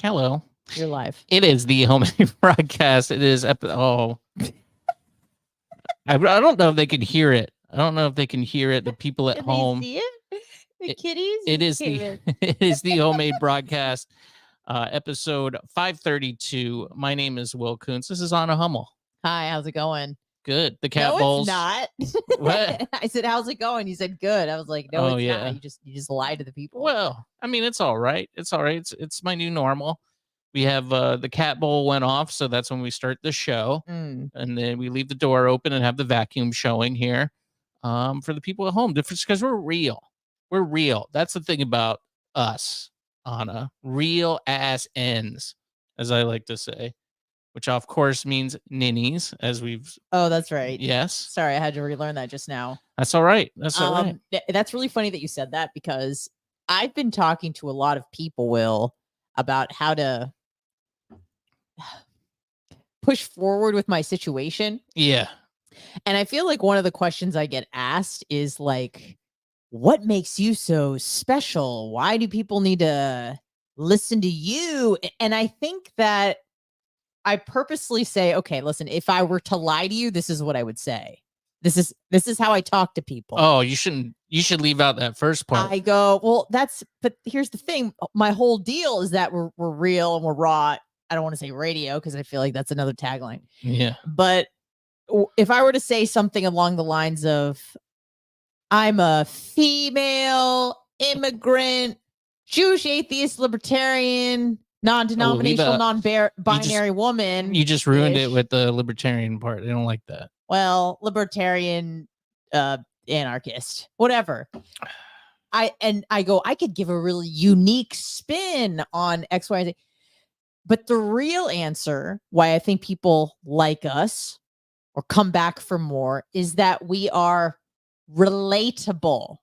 Hello. You're live. It is the homemade broadcast. It is I don't know if they can hear it. I don't know if they can hear it. The people at Can home. they see it? The kitties? It is Okay, the man. it is the homemade broadcast, episode 532. My name is Will Kuncz. This is Anna Hummel. Hi, how's it going? Good. The cat No, bowls. it's not. What? I said, how's it going? You said good. I was like, no, Oh, it's yeah. not. You just lied to the people. Well, I mean, it's all right. It's all right. It's my new normal. We have the cat bowl went off, so that's when we start the show. Mm. And then we leave the door open and have the vacuum showing here for the people at home. Because we're real. We're real. That's the thing about us, Anna. Real ass ends, as I like to say, which of course means ninnies, as we've. Oh, that's right. Yes. Sorry, I had to relearn that just now. That's all right. That's all right. That's really funny that you said that because I've been talking to a lot of people, Will, about how to push forward with my situation. Yeah. And I feel like one of the questions I get asked is like, what makes you so special? Why do people need to listen to you? And I think that I purposely say, okay, listen, if I were to lie to you, this is what I would say. This is how I talk to people. Oh, you should leave out that first part. I go, well, but here's the thing. My whole deal is that we're real and we're raw. I don't want to say radio because I feel like that's another tagline. Yeah. But if I were to say something along the lines of, I'm a female, immigrant, Jewish, atheist, libertarian, non-denominational, non-binary woman. You just ruined it with the libertarian part. I don't like that. Well, libertarian, anarchist, whatever. I go, I could give a really unique spin on X, Y, Z. But the real answer why I think people like us or come back for more is that we are relatable.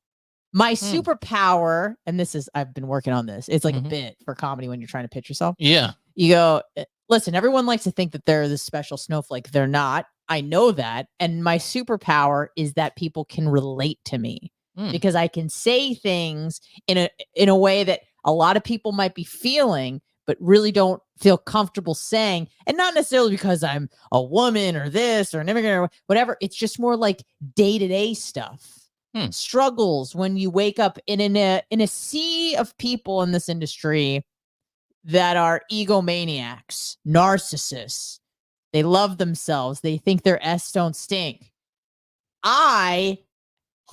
My superpower, and I've been working on this. It's like a bit for comedy when you're trying to pitch yourself. Yeah. You go, listen, everyone likes to think that they're this special snowflake. They're not. I know that. And my superpower is that people can relate to me because I can say things in a way that a lot of people might be feeling, but really don't feel comfortable saying. And not necessarily because I'm a woman or this or an immigrant or whatever. It's just more like day-to-day stuff. Struggles when you wake up in a sea of people in this industry that are egomaniacs, narcissists. They love themselves. They think their S don't stink. I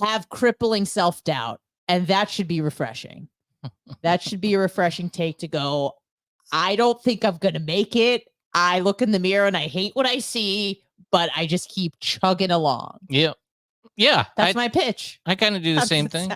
have crippling self-doubt, and that should be refreshing. That should be a refreshing take to go, I don't think I'm going to make it. I look in the mirror and I hate what I see, but I just keep chugging along. Yeah. Yeah. That's my pitch. I kind of do the same thing.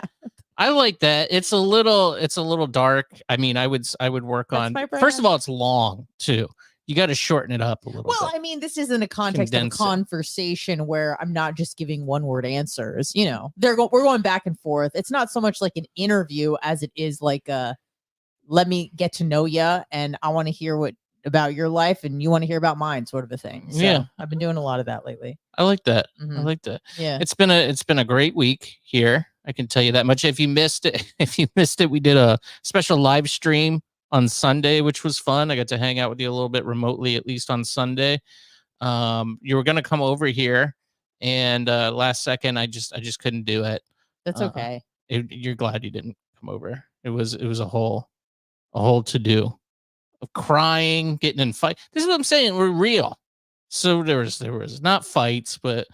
I like that. It's a little dark. I mean, I would work on, first of all, it's long too. You got to shorten it up a little bit. Well, I mean, this is in a context of a conversation where I'm not just giving one word answers. You know, we're going back and forth. It's not so much like an interview as it is like let me get to know you, and I want to hear about your life, and you want to hear about mine, sort of a thing. So yeah, I've been doing a lot of that lately. I like that. I like that. Yeah, it's been a great week here. I can tell you that much. If you missed it, we did a special live stream on Sunday, which was fun. I got to hang out with you a little bit remotely, at least on Sunday. You were gonna come over here, and last second, I just couldn't do it. That's okay. You're glad you didn't come over. It was a whole to do of crying, getting in fight. This is what I'm saying. We're real. So there was not fights, but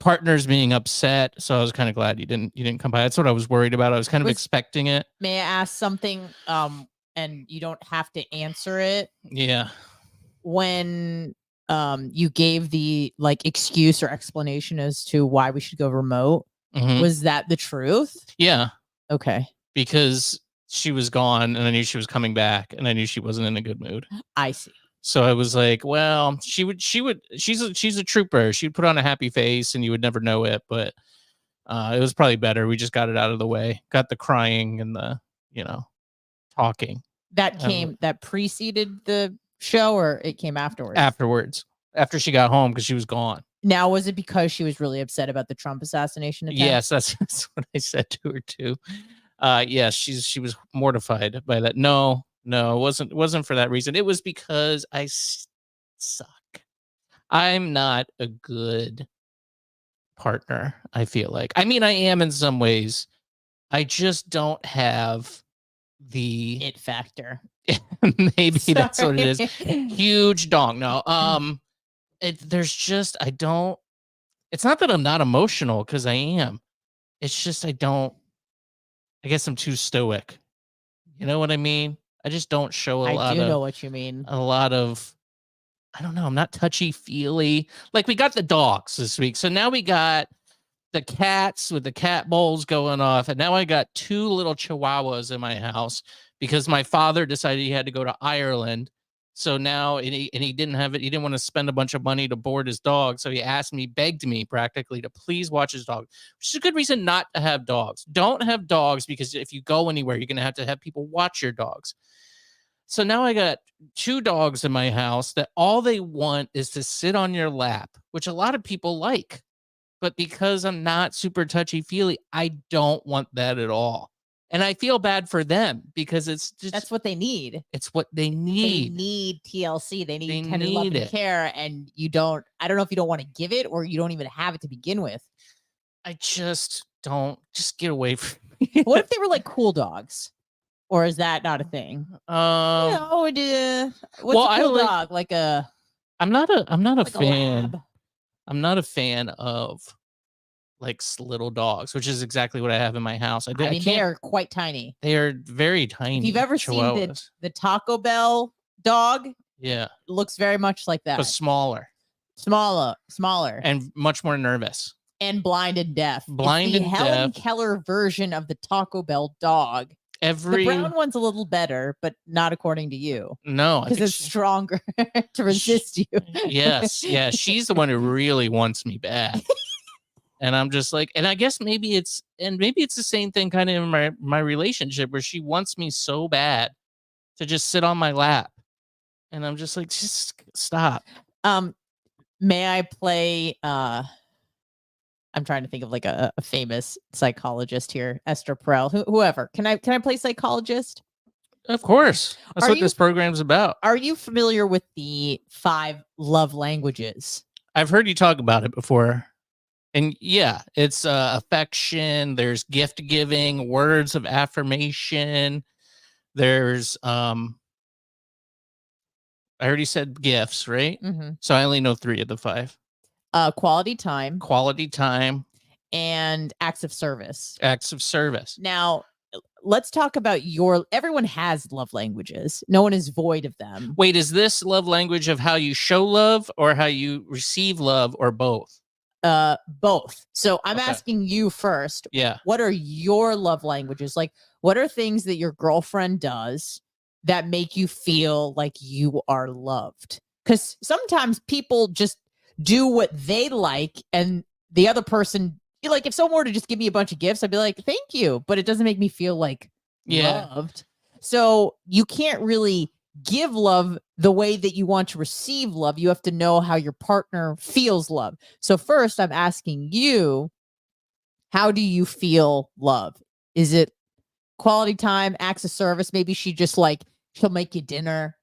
partners being upset. So I was kind of glad you didn't come by. That's what I was worried about. I was kind of expecting it. May I ask something? And you don't have to answer it. Yeah. When you gave the excuse or explanation as to why we should go remote, was that the truth? Yeah. Okay. Because she was gone, and I knew she was coming back, and I knew she wasn't in a good mood. I see. So I was like, well, she's a trooper. She'd put on a happy face and you would never know it, but it was probably better. We just got it out of the way, got the crying and the, talking. That preceded the show, or it came afterwards? After she got home, because she was gone. Now, was it because she was really upset about the Trump assassination attempt? Yes, that's what I said to her too. Yes, she was mortified by that. No, No, it wasn't for that reason. It was because I suck. I'm not a good partner, I feel like. I mean, I am in some ways. I just don't have the It factor. maybe that's what it is. Sorry. Huge dong. No, there's just I don't. It's not that I'm not emotional because I am. It's just I don't. I guess I'm too stoic. You know what I mean? I just don't show I do know what you mean. a lot of. I don't know. I'm not touchy feely. Like we got the dogs this week, so now we got the cats with the cat bowls going off, and now I got 2 little chihuahuas in my house because my father decided he had to go to Ireland. So now, and he didn't have it. He didn't want to spend a bunch of money to board his dog. So he begged me practically to please watch his dog, which is a good reason not to have dogs. Don't have dogs because if you go anywhere, you're going to have people watch your dogs. So now I got 2 dogs in my house that all they want is to sit on your lap, which a lot of people like. But because I'm not super touchy-feely, I don't want that at all. And I feel bad for them because it's just That's what they need. It's what they need. They need TLC. They need They tender love need and it. care. And you don't, I don't know if you don't want to give it or you don't even have it to begin with. I just don't. Just get away from me. What if they were like cool dogs? Or is that not a thing? Well, what's a cool dog? Like a I'm not a like a fan. lab. I'm not a fan of like little dogs, which is exactly what I have in my house. I mean, they are quite tiny. They are very tiny. If you've ever seen the Taco Bell dog, yeah, it looks very much like that. But smaller, and much more nervous, and blind and deaf. Blind it's the and Helen deaf. Keller version of the Taco Bell dog. The brown one's a little better, but not according to you. No, because it's stronger to resist you. Yes, yeah, she's the one who really wants me bad. And I'm just like, and I guess maybe it's the same thing kind of in my relationship where she wants me so bad to just sit on my lap. And I'm just like, just stop. May I play I'm trying to think of like a famous psychologist here, Esther Perel, whoever. Can I play psychologist? Of course. That's what this program's about. Are you familiar with the 5 love languages? I've heard you talk about it before. And yeah, it's affection, there's gift giving, words of affirmation. There's I already said gifts, right? Mm-hmm. So I only know 3 of the 5. Quality time, and acts of service. Now, let's talk about everyone has love languages. No one is void of them. Wait, is this love language of how you show love or how you receive love or both? Both. So I'm asking you first. Yeah. What are your love languages? Like, what are things that your girlfriend does that make you feel like you are loved? Because sometimes people just do what they like, and the other person, like, if someone were to just give me a bunch of gifts, I'd be like, thank you, but it doesn't make me feel like loved. So you can't really give love the way that you want to receive love. You have to know how your partner feels love. So first, I'm asking you, how do you feel love? Is it quality time, acts of service? Maybe she'll make you dinner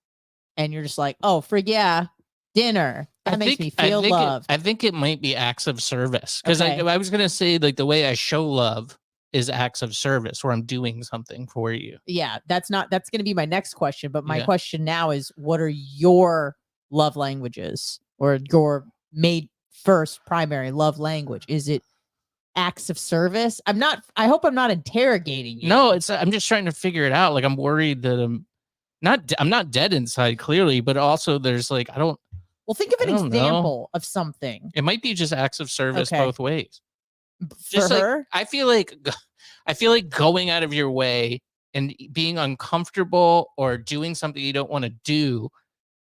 and you're just like, oh, frig yeah, dinner. That makes me feel loved. I think it might be acts of service. Because I was going to say, like, the way I show love is acts of service where I'm doing something for you. Yeah, that's going to be my next question. But my question now is, what are your love languages or your made first primary love language? Is it acts of service? I hope I'm not interrogating you. No, I'm just trying to figure it out. Like, I'm worried that I'm not dead inside, clearly, but also there's like, well, think of an example of something. It might be just acts of service both ways. For her? I feel like going out of your way and being uncomfortable or doing something you don't want to do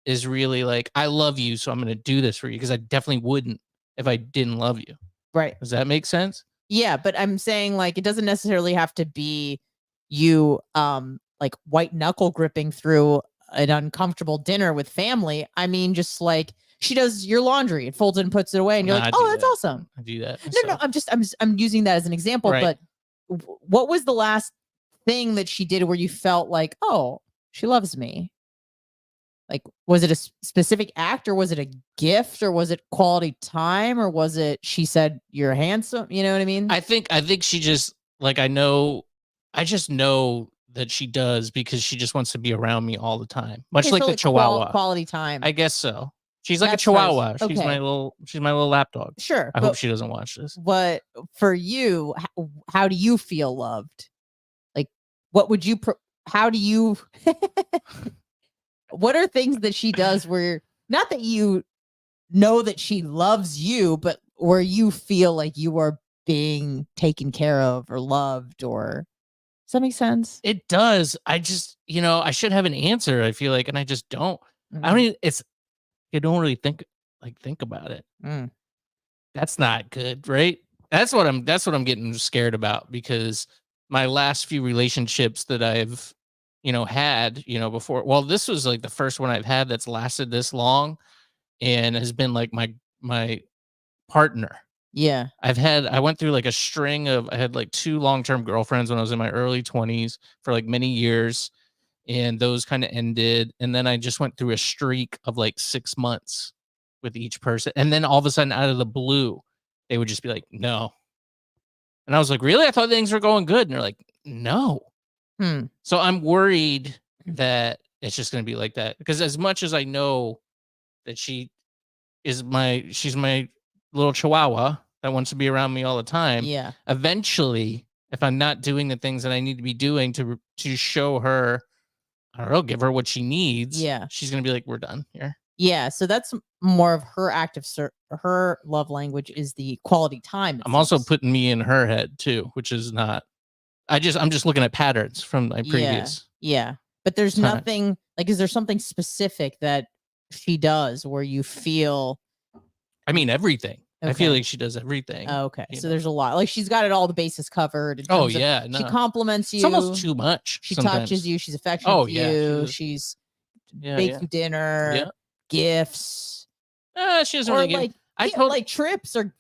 is really like, I love you, so I'm going to do this for you, because I definitely wouldn't if I didn't love you. Right. Does that make sense? Yeah, but I'm saying, like, it doesn't necessarily have to be you like white knuckle gripping through an uncomfortable dinner with family. I mean, just like, she does your laundry and folds it and puts it away, and you're like, oh, that's awesome. I do that. No, I'm using that as an example. Right. But what was the last thing that she did where you felt like, oh, she loves me. Like, was it a specific act, or was it a gift, or was it quality time, or was it she said you're handsome? You know what I mean? I think she just like I just know that she does because she just wants to be around me all the time, much Okay, like so the Chihuahua. quality time. I guess so. She's like That's a Chihuahua. hers. She's my Okay. little lap dog. Sure. I hope she doesn't watch this. But for you, how do you feel loved? Like, what would you? How do you? What are things that she does where not that you know that she loves you, but where you feel like you are being taken care of or loved, or does that make sense? It does. I just, I should have an answer, I feel like, and I just don't. I don't even, I don't really think about it. That's not good, right? That's what I'm getting scared about, because my last few relationships that I've, had, before, well, this was like the first one I've had that's lasted this long and has been like my partner. Yeah. I went through like a string of, I had like 2 long-term girlfriends when I was in my early 20s for like many years, and those kind of ended. And then I just went through a streak of like 6 months with each person. And then all of a sudden, out of the blue, they would just be like, no. And I was like, really? I thought things were going good. And they're like, no. So I'm worried that it's just going to be like that, because as much as I know that she's my little Chihuahua that wants to be around me all the time. Yeah. Eventually, if I'm not doing the things that I need to be doing to show her, I don't know, give her what she needs. Yeah. She's going to be like, we're done here. Yeah. So that's more of her her love language is the quality time. I'm also putting me in her head too, which is not, I'm just looking at patterns from my previous. Yeah. But there's nothing like, is there something specific that she does where you feel? I mean, everything. Okay. I feel like she does everything. Oh, okay. So there's a lot. Like, she's got all the bases covered. Oh, yeah. She compliments you. It's almost too much. She sometimes. touches you. She's affectionate to you. She's bakes you dinner, gifts. She doesn't really like, like trips or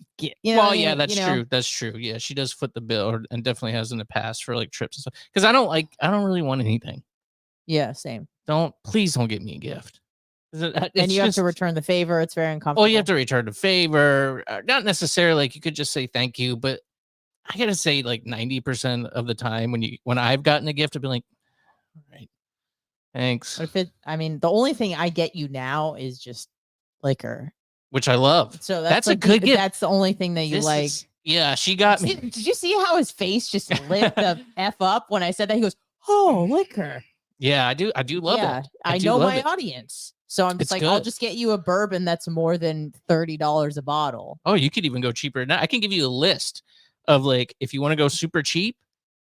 well, yeah, that's true. That's true. Yeah, she does foot the bill, and definitely has in the past for like trips and stuff. Because I don't really want anything. Yeah, same. Please don't get me a gift. And you have to return the favor. It's very uncomfortable. Well, you have to return the favor. Not necessarily like you could just say thank you, but I gotta say like 90% of the time when I've gotten a gift, I've been like, all right, thanks. But the only thing I get you now is just liquor, which I love. So that's a good gift. That's the only thing that you like. Yeah, she got me. Did you see how his face just lit the F up when I said that? He goes, "Oh, liquor." Yeah, I do love it. I know my audience. So I'm just I'll just get you a bourbon that's more than $30 a bottle. Oh, you could even go cheaper. Now I can give you a list of like, if you want to go super cheap,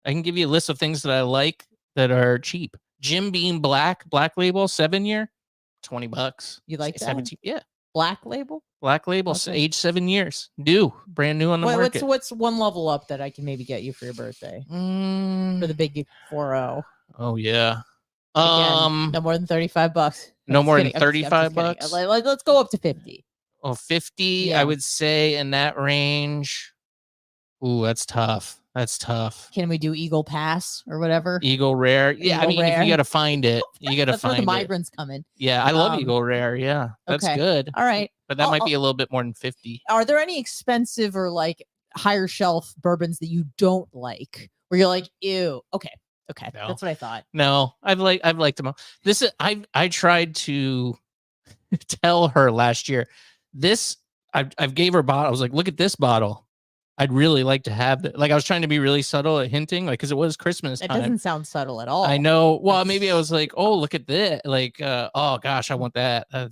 I can give you a list of things that I like that are cheap. Jim Beam Black Label 7-year, $20. You like that? 17, yeah. Black Label, age 7 years, brand new on the market. What's one level up that I can maybe get you for your birthday for the big 4-0? Oh yeah. Again, no more than $35. No more than $35. Let's go up to 50. Oh, 50, yeah. I would say in that range. Ooh, that's tough. Can we do Eagle Pass or whatever? Eagle Rare. Yeah, Eagle Rare. If you got to find it. You got to find it. That's where the migrants come in. Yeah, I love Eagle Rare. Yeah, that's good. All right. But that might be a little bit more than 50. Are there any expensive or like higher shelf bourbons that you don't like? Where you're like, ew. Okay. No. That's what I thought. No, I've liked them all. This is I tried to tell her last year. I've gave her a bottle. I was like, look at this bottle. I'd really like to have that. Like I was trying to be really subtle at hinting, like because it was Christmas time. It doesn't sound subtle at all. I know. Well, maybe I was like, oh, look at this. Like, oh gosh, I want that. I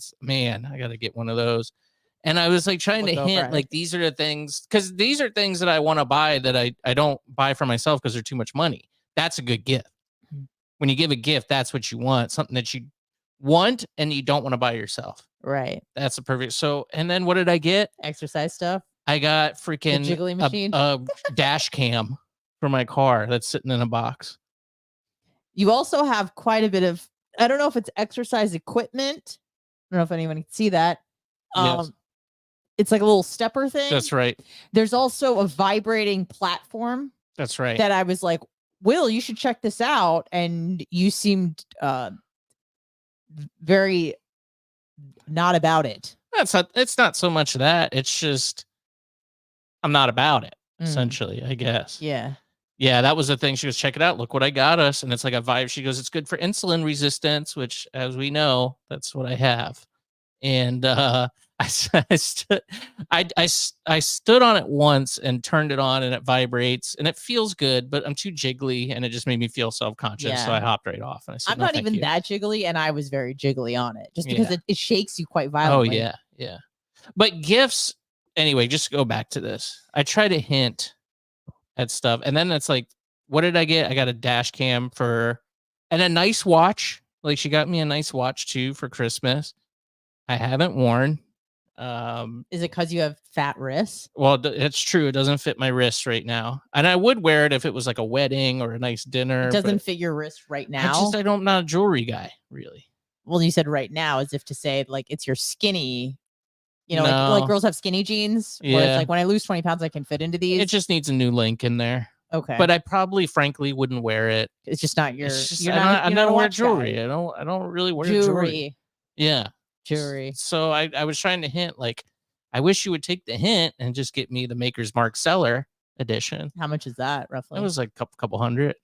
got to get one of those. And I was like trying to hint, like these are the things, because these are things that I want to buy that I don't buy for myself because they're too much money. That's a good gift. When you give a gift, that's what you want. Something that you want and you don't want to buy yourself. Right. That's a perfect. So, and then what did I get? Exercise stuff. I got freaking jiggly machine. A dash cam for my car that's sitting in a box. You also have quite a bit of, I don't know if it's exercise equipment. I don't know if anyone can see that. Yes. It's like a little stepper thing. That's right. There's also a vibrating platform. That's right. That I was like, Will, you should check this out. And you seemed very not about it. It's not so much that. It's just I'm not about it, essentially, I guess. Yeah. Yeah, that was the thing. She goes, check it out. Look what I got us. And it's like a vibe. She goes, it's good for insulin resistance, which, as we know, that's what I have. And I stood on it once and turned it on, and it vibrates and it feels good, but I'm too jiggly, and it just made me feel self-conscious. So I hopped right off. And I said, I'm no, not thank even you. that jiggly, and I was very jiggly on it, just because it shakes you quite Oh, violently. yeah. But gifts, anyway, just go back to this. I try to hint at stuff, and then it's like, what did I get? I got a dash cam and a nice watch. Like, she got me a nice watch too for Christmas. I haven't worn. Is it because you have fat wrists? Well, it's true. It doesn't fit my wrist right now, and I would wear it if it was like a wedding or a nice dinner. It doesn't fit your wrist right now. I'm not a jewelry guy, really. Well, you said right now, as if to say like it's your skinny. You know, like girls have skinny jeans. Yeah. Where it's like, when I lose 20 pounds, I can fit into these. It just needs a new link in there. Okay. But I probably, frankly, wouldn't wear it. It's just not your. I don't wear jewelry. Guy. I don't really wear jewelry. Yeah. Jewelry. So I was trying to hint, like, I wish you would take the hint and just get me the Maker's Mark Cellar edition. How much is that roughly? It was like a couple hundred.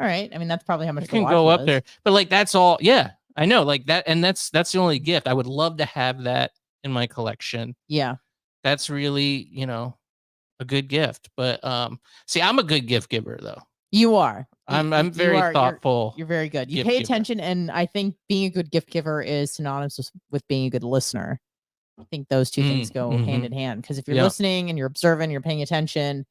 All right. I mean, that's probably how much it can go up there. But like, that's all. Yeah, I know. Like that, and that's the only gift. I would love to have that in my collection. Yeah. That's really, a good gift. But see, I'm a good gift giver though. You are. I'm very thoughtful. You're very good. You pay attention, and I think being a good gift giver is synonymous with being a good listener. I think those two things go hand in hand, because if you're listening and you're observing, you're paying attention,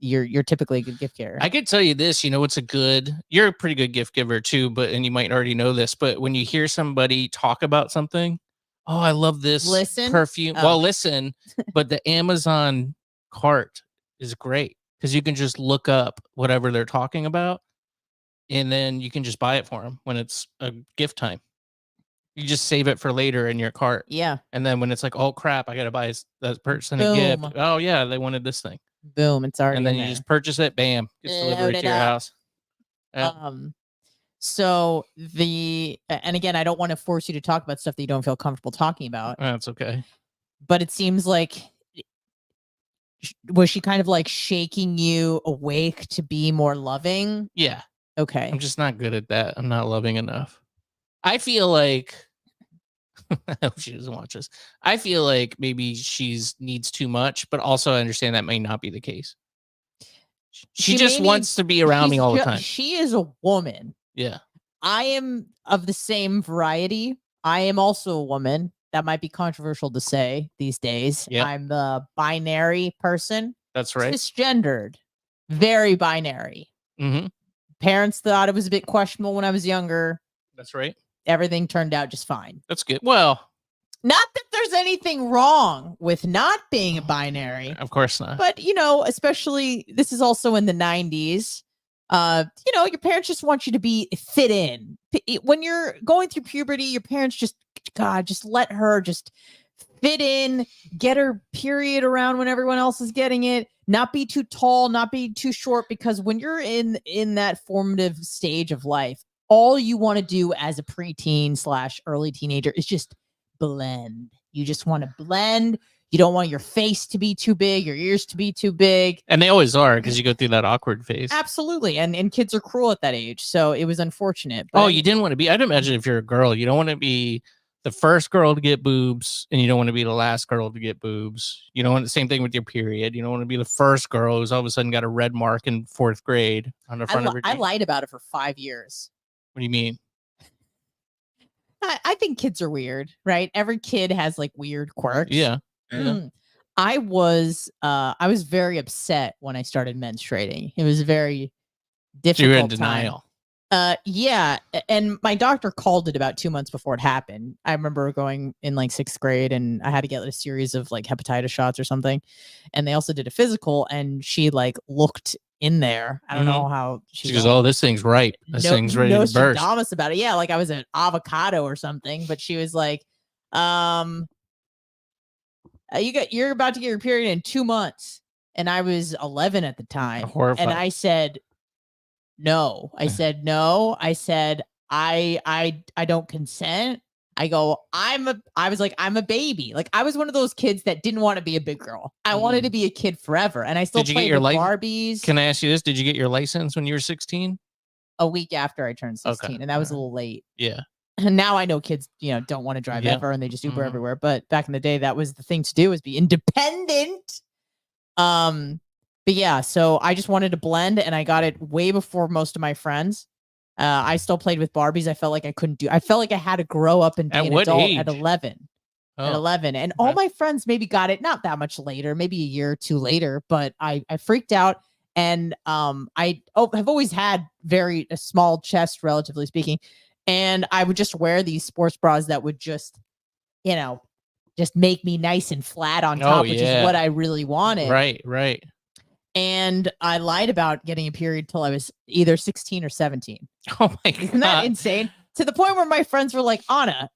you're typically a good gift giver. I could tell you this, you're a pretty good gift giver too, and you might already know this, but when you hear somebody talk about something, oh, I love this perfume. Oh. Well, listen, but the Amazon cart is great because you can just look up whatever they're talking about, and then you can just buy it for them when it's a gift time. You just save it for later in your cart. Yeah. And then when it's like, oh crap, I got to buy that person a gift. Oh yeah, they wanted this thing. Boom, it's already. And then you just purchase it, bam, gets delivered to your house. Yeah. So and again, I don't want to force you to talk about stuff that you don't feel comfortable talking about. That's okay. But it seems like, was she kind of like shaking you awake to be more loving? Yeah. Okay. I'm just not good at that. I'm not loving enough. I feel like, I hope she doesn't watch this. I feel like maybe she's needs too much, but also I understand that may not be the case. She just wants to be around me all the time. She is a woman. Yeah. I am of the same variety. I am also a woman. That might be controversial to say these days. Yep. I'm a binary person. That's right. Cisgendered. Very binary. Mm-hmm. Parents thought it was a bit questionable when I was younger. That's right. Everything turned out just fine. That's good. Well, not that there's anything wrong with not being a binary. Of course not. But, especially, this is also in the 90s. Your parents just want you to be fit in. When you're going through puberty, your parents just let her just fit in, get her period around when everyone else is getting it, not be too tall, not be too short, because when you're in that formative stage of life, all you want to do as a preteen / early teenager is just blend. You just want to blend. You don't want your face to be too big, your ears to be too big. And they always are, because you go through that awkward phase. Absolutely. And kids are cruel at that age. So it was unfortunate. But you didn't want to be, I'd imagine if you're a girl, you don't want to be the first girl to get boobs, and you don't want to be the last girl to get boobs. You don't want the same thing with your period. You don't want to be the first girl who's all of a sudden got a red mark in 4th grade on the front of her I lied about it for 5 years. What do you mean? I think kids are weird, right? Every kid has like weird quirks. Yeah. I was very upset when I started menstruating. It was very difficult. So you're in denial. Yeah. And my doctor called it about 2 months before it happened. I remember going in like 6th grade, and I had to get a series of like hepatitis shots or something. And they also did a physical, and she like looked in there. I don't know how she goes, oh, this thing's ripe. This thing's ready to burst. Nostradamus about it. Yeah, like I was an avocado or something. But she was like, you're about to get your period in 2 months. And I was 11 at the time. Horrified. And I said no. I said, I don't consent. I go, I was like, I'm a baby. Like I was one of those kids that didn't want to be a big girl. I wanted to be a kid forever. And I still Did you get played your with Barbies. Can I ask you this? Did you get your license when you were 16? A week after I turned 16, Okay. and that was a little late. Yeah. And now I know kids, don't want to drive ever, and they just Uber everywhere. But back in the day, that was the thing to do, was be independent. But yeah, so I just wanted to blend, and I got it way before most of my friends. I still played with Barbies. I felt like I couldn't do. I felt like I had to grow up and be an adult age? at 11. At 11, and all my friends maybe got it not that much later, maybe a year or two later. But I freaked out. And I have always had a small chest, relatively speaking. And I would just wear these sports bras that would just make me nice and flat on top, which is what I really wanted. Right. And I lied about getting a period till I was either 16 or 17. Oh my God. Isn't that insane? To the point where my friends were like, Anna,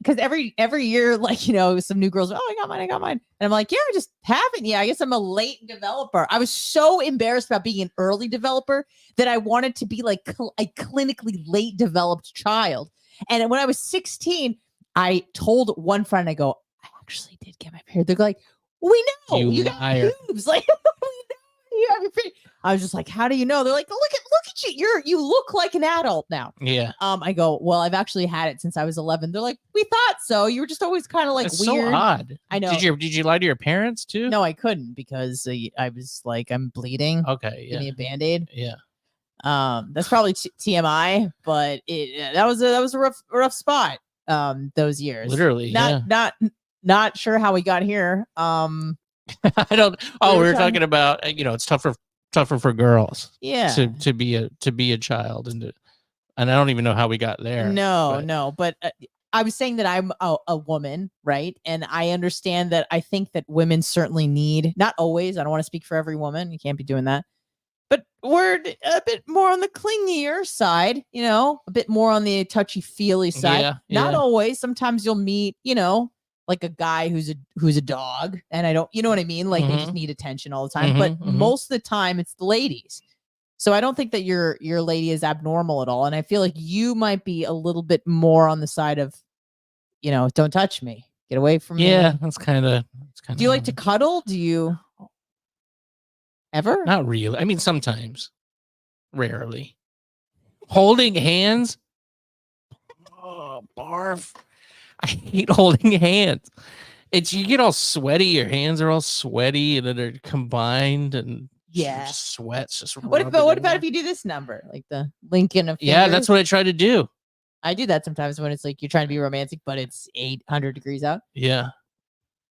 because every year, like, some new girls, I got mine. And I'm like, yeah, I just haven't. Yeah, I guess I'm a late developer. I was so embarrassed about being an early developer that I wanted to be like a clinically late developed child. And when I was 16, I told one friend, I go, I actually did get my period. They're like, we know you got boobs. Like, we know you have your period. I was just like, how do you know? They're like, look at you. You look like an adult now. Yeah. I go, well, I've actually had it since I was 11. They're like, we thought so. You were just always kind of like That's weird. So odd. I know. Did you lie to your parents too? No, I couldn't, because I was like, I'm bleeding. Okay. Give me a Band-Aid. Yeah. That's probably TMI, but that was a rough spot. Those years. Literally. Not sure how we got here. I don't. Oh, we were talking about it's tougher for girls. Yeah. To be a child, and I don't even know how we got there. No. But I was saying that I'm a woman, right? And I understand that. I think that women certainly need, not always, I don't want to speak for every woman. You can't be doing that. But we're a bit more on the clingier side, a bit more on the touchy-feely side. Yeah, Not always. Sometimes you'll meet, like a guy who's a dog, and I don't, you know what I mean? Like they just need attention all the time. But most of the time it's the ladies. So I don't think that your lady is abnormal at all. And I feel like you might be a little bit more on the side of, don't touch me. Get away from me. Yeah, that's kind of. Do you like to cuddle? Do you ever? Not really. I mean, sometimes. Rarely. Holding hands? Oh, barf. I hate holding hands. You get all sweaty. Your hands are all sweaty, and then they're combined, and sweat's just. What about if you do this number, like the linking of fingers? Yeah, that's what I try to do. I do that sometimes when it's like you're trying to be romantic, but it's 800 degrees out. Yeah.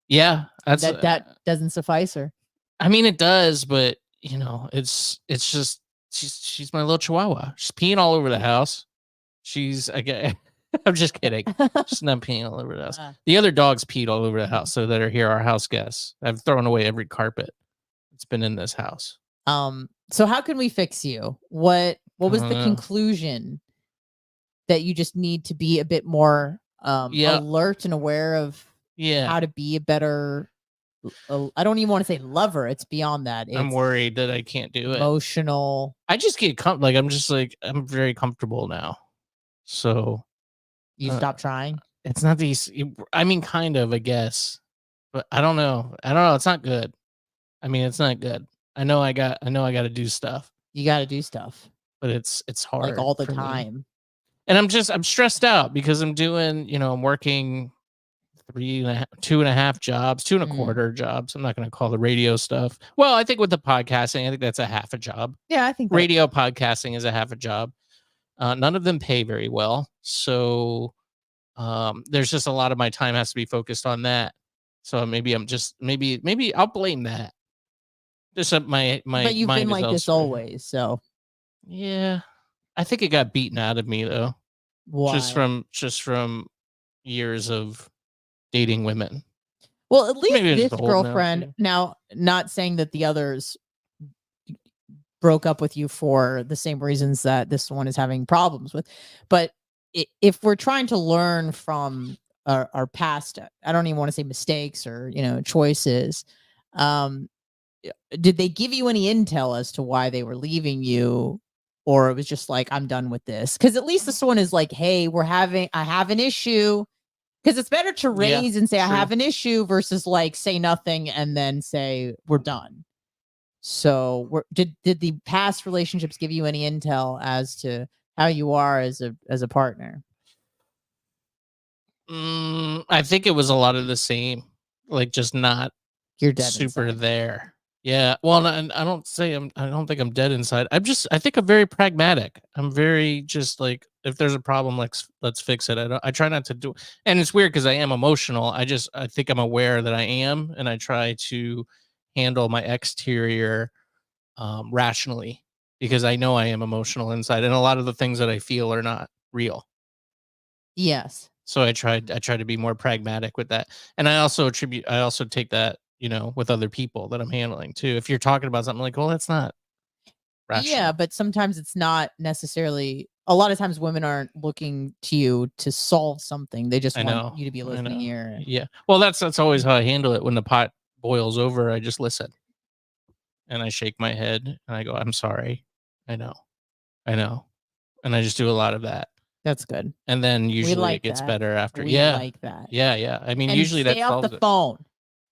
That doesn't suffice her. I mean, it does, but it's just she's my little chihuahua. She's peeing all over the house. I'm just kidding. Just not peeing all over the house. The other dogs peed all over the house, so that are here, our house guests. I've thrown away every carpet that's been in this house. So how can we fix you? What was the conclusion? That you just need to be a bit more alert and aware of how to be a better. I don't even want to say lover. It's beyond that. I'm worried that I can't do it. Emotional. I just get I'm very comfortable now. So you stop trying. It's not these. I mean, kind of, I guess, but I don't know. It's not good. I mean, it's not good. I know I got to do stuff. You got to do stuff, but it's hard, like all the time. Me. And I'm stressed out because I'm doing, I'm working 2.5 jobs, 2.25 jobs. I'm not going to call the radio stuff. Well, I think with the podcasting, I think that's a half a job. Yeah, I think radio podcasting is a half a job. None of them pay very well. So there's just a lot of my time has to be focused on that. So maybe I'll blame that. Just my But you've been like this always, so. Yeah. I think it got beaten out of me though. Why? Just from years of dating women. Well, at least this girlfriend, now, not saying that the others broke up with you for the same reasons that this one is having problems with, but if we're trying to learn from our past, I don't even want to say mistakes or choices. Did they give you any intel as to why they were leaving you? or it was just like, I'm done with this. Because at least this one is like, hey, I have an issue. Because it's better to raise and say, I have an issue versus like say nothing and then say we're done. So did the past relationships give you any intel as to how you are as a partner? I think it was a lot of the same, like just not You're dead super inside. there. Yeah. Well, and I don't think I'm dead inside. I think I'm very pragmatic. I'm very just like, if there's a problem, let's fix it. I try not to do, and it's weird because I am emotional. I think I'm aware that I am, and I try to handle my exterior rationally because I know I am emotional inside, and a lot of the things that I feel are not real. Yes. So I try to be more pragmatic with that. And I also take that, with other people that I'm handling too. If you're talking about something like, well, that's not rational. Yeah, but sometimes it's not necessarily. A lot of times women aren't looking to you to solve something. They just I want know. you to be a I listening know. ear. Yeah. Well, that's always how I handle it. When the pot boils over, I just listen and I shake my head and I go, I'm sorry. I know. I know. And I just do a lot of that. That's good. And then We usually like it gets that. better after. We Yeah. like that. Yeah. Yeah. I mean, And usually that stay off solves the it. phone.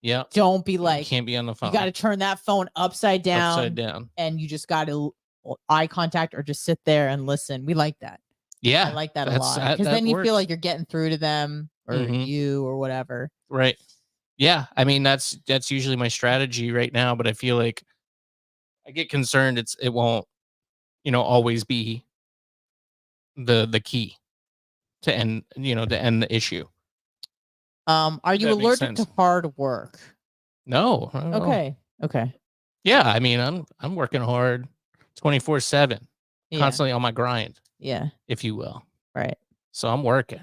Yeah. Don't be You like, can't be on the phone. you got to turn that phone upside Upside down, down. and you just got to eye contact or just sit there and listen. We like that. Yeah. I like that a lot because that then you feel works. like you're getting through to them or you or whatever. Right. Yeah. I mean, that's usually my strategy right now, but I feel like I get concerned it won't, always be the key to end, to end the issue. Are you allergic to hard work? No. I don't know. Okay. Yeah, I mean, I'm working hard 24/7, constantly on my grind, if you will. Right. So I'm working.